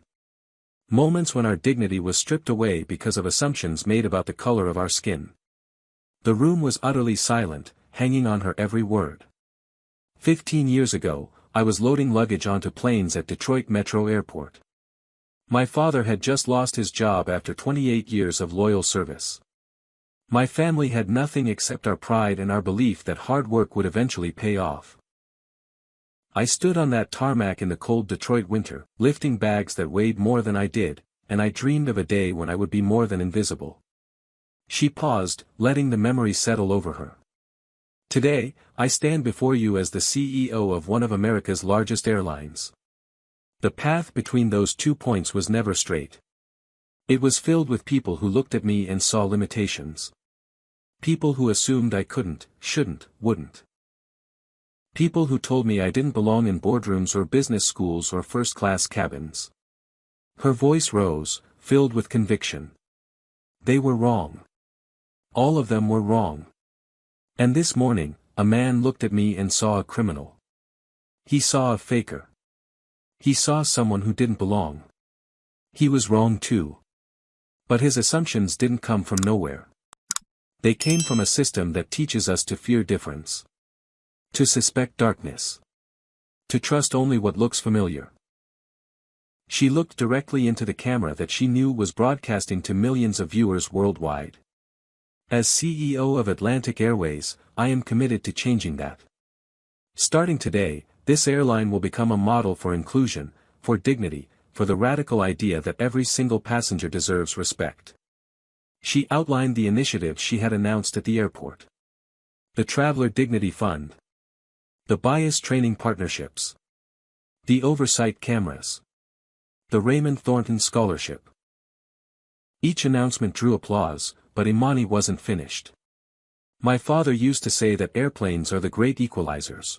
Moments when our dignity was stripped away because of assumptions made about the color of our skin." The room was utterly silent, hanging on her every word. 15 years ago, I was loading luggage onto planes at Detroit Metro Airport. My father had just lost his job after 28 years of loyal service. My family had nothing except our pride and our belief that hard work would eventually pay off. I stood on that tarmac in the cold Detroit winter, lifting bags that weighed more than I did, and I dreamed of a day when I would be more than invisible. She paused, letting the memory settle over her. Today, I stand before you as the CEO of one of America's largest airlines. The path between those 2 points was never straight. It was filled with people who looked at me and saw limitations. People who assumed I couldn't, shouldn't, wouldn't. People who told me I didn't belong in boardrooms or business schools or first-class cabins. Her voice rose, filled with conviction. They were wrong. All of them were wrong. And this morning, a man looked at me and saw a criminal. He saw a faker. He saw someone who didn't belong. He was wrong too. But his assumptions didn't come from nowhere. They came from a system that teaches us to fear difference. To suspect darkness. To trust only what looks familiar. She looked directly into the camera that she knew was broadcasting to millions of viewers worldwide. As CEO of Atlantic Airways, I am committed to changing that. Starting today, this airline will become a model for inclusion, for dignity, for the radical idea that every single passenger deserves respect. She outlined the initiatives she had announced at the airport. The Traveler Dignity Fund. The Bias Training Partnerships. The Oversight Cameras. The Raymond Thornton Scholarship. Each announcement drew applause, but Imani wasn't finished. My father used to say that airplanes are the great equalizers.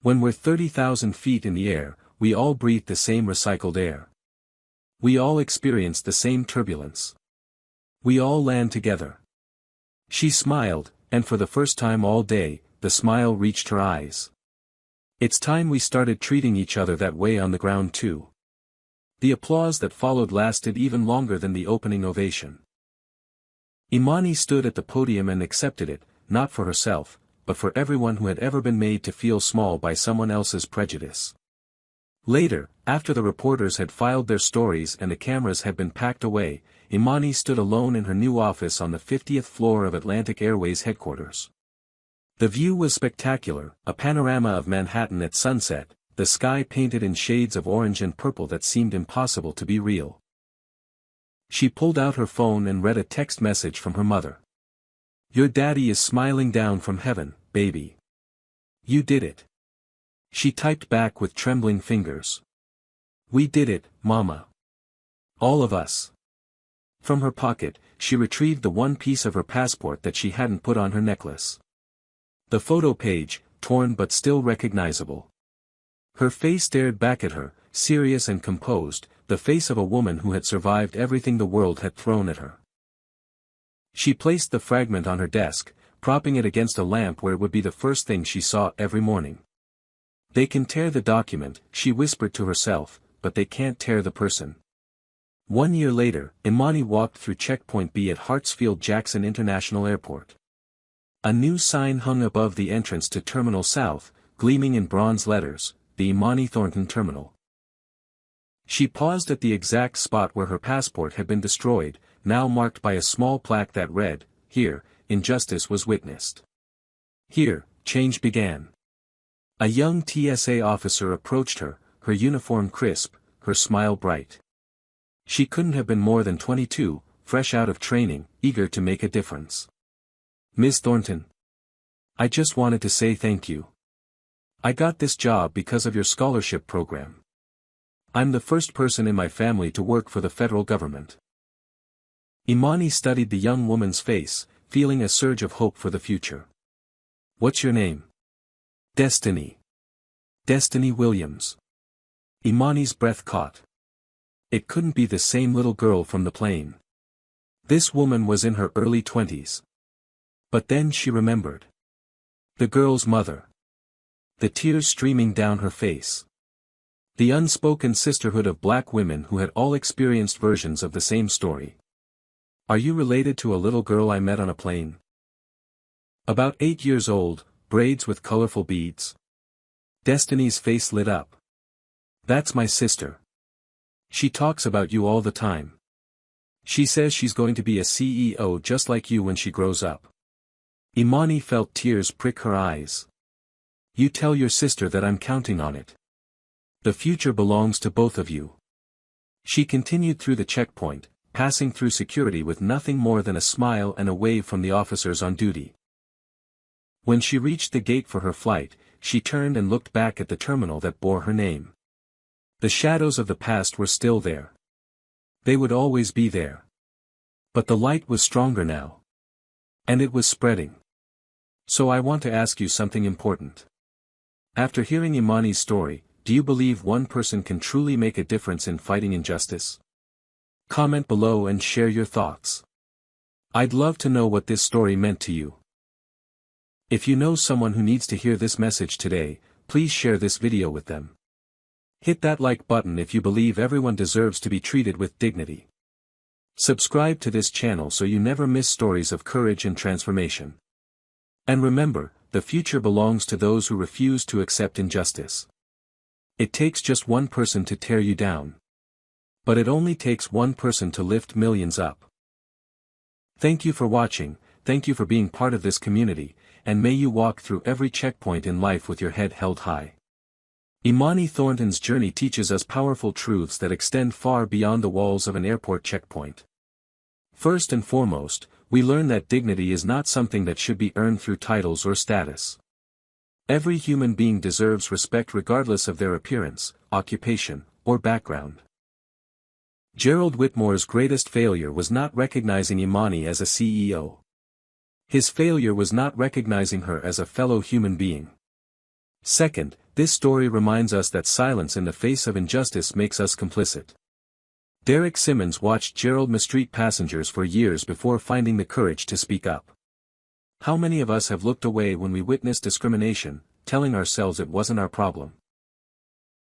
When we're 30,000 feet in the air, we all breathe the same recycled air. We all experience the same turbulence. We all land together. She smiled, and for the first time all day, the smile reached her eyes. It's time we started treating each other that way on the ground too. The applause that followed lasted even longer than the opening ovation. Imani stood at the podium and accepted it, not for herself, but for everyone who had ever been made to feel small by someone else's prejudice. Later, after the reporters had filed their stories and the cameras had been packed away, Imani stood alone in her new office on the 50th floor of Atlantic Airways headquarters. The view was spectacular, a panorama of Manhattan at sunset, the sky painted in shades of orange and purple that seemed impossible to be real. She pulled out her phone and read a text message from her mother. "Your daddy is smiling down from heaven, baby. You did it." She typed back with trembling fingers. "We did it, Mama. All of us." From her pocket, she retrieved the one piece of her passport that she hadn't put on her necklace. The photo page, torn but still recognizable. Her face stared back at her, serious and composed, the face of a woman who had survived everything the world had thrown at her. She placed the fragment on her desk, propping it against a lamp where it would be the first thing she saw every morning. "They can tear the document," she whispered to herself, "but they can't tear the person." 1 year later, Imani walked through Checkpoint B at Hartsfield-Jackson International Airport. A new sign hung above the entrance to Terminal South, gleaming in bronze letters, "The Imani Thornton Terminal." She paused at the exact spot where her passport had been destroyed, now marked by a small plaque that read, "Here, injustice was witnessed. Here, change began." A young TSA officer approached her, her uniform crisp, her smile bright. She couldn't have been more than 22, fresh out of training, eager to make a difference. "Miss Thornton. I just wanted to say thank you. I got this job because of your scholarship program. I'm the first person in my family to work for the federal government." Imani studied the young woman's face, feeling a surge of hope for the future. "What's your name?" "Destiny. Destiny Williams." Imani's breath caught. It couldn't be the same little girl from the plane. This woman was in her early 20s. But then she remembered. The girl's mother. The tears streaming down her face. The unspoken sisterhood of black women who had all experienced versions of the same story. "Are you related to a little girl I met on a plane?" "About 8 years old, braids with colorful beads." Destiny's face lit up. "That's my sister. She talks about you all the time. She says she's going to be a CEO just like you when she grows up." Imani felt tears prick her eyes. "You tell your sister that I'm counting on it. The future belongs to both of you." She continued through the checkpoint, passing through security with nothing more than a smile and a wave from the officers on duty. When she reached the gate for her flight, she turned and looked back at the terminal that bore her name. The shadows of the past were still there. They would always be there. But the light was stronger now. And it was spreading. "So I want to ask you something important. After hearing Imani's story, do you believe one person can truly make a difference in fighting injustice?" Comment below and share your thoughts. I'd love to know what this story meant to you. If you know someone who needs to hear this message today, please share this video with them. Hit that like button if you believe everyone deserves to be treated with dignity. Subscribe to this channel so you never miss stories of courage and transformation. And remember, the future belongs to those who refuse to accept injustice. It takes just one person to tear you down. But it only takes one person to lift millions up. Thank you for watching, thank you for being part of this community, and may you walk through every checkpoint in life with your head held high. Imani Thornton's journey teaches us powerful truths that extend far beyond the walls of an airport checkpoint. First and foremost, we learn that dignity is not something that should be earned through titles or status. Every human being deserves respect regardless of their appearance, occupation, or background. Gerald Whitmore's greatest failure was not recognizing Imani as a CEO. His failure was not recognizing her as a fellow human being. Second, this story reminds us that silence in the face of injustice makes us complicit. Derek Simmons watched Gerald mistreat passengers for years before finding the courage to speak up. How many of us have looked away when we witnessed discrimination, telling ourselves it wasn't our problem?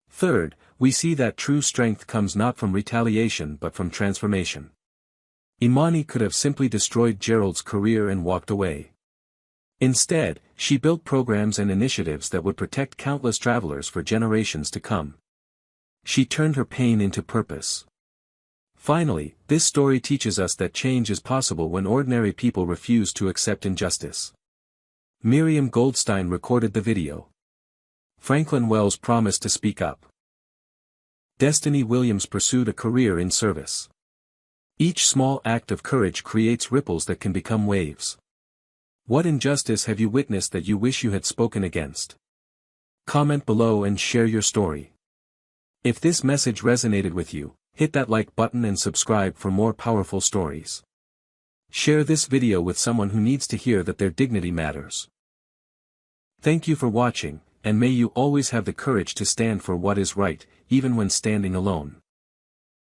Third, we see that true strength comes not from retaliation but from transformation. Imani could have simply destroyed Gerald's career and walked away. Instead, she built programs and initiatives that would protect countless travelers for generations to come. She turned her pain into purpose. Finally, this story teaches us that change is possible when ordinary people refuse to accept injustice. Miriam Goldstein recorded the video. Franklin Wells promised to speak up. Destiny Williams pursued a career in service. Each small act of courage creates ripples that can become waves. What injustice have you witnessed that you wish you had spoken against? Comment below and share your story. If this message resonated with you, hit that like button and subscribe for more powerful stories. Share this video with someone who needs to hear that their dignity matters. Thank you for watching, and may you always have the courage to stand for what is right, even when standing alone.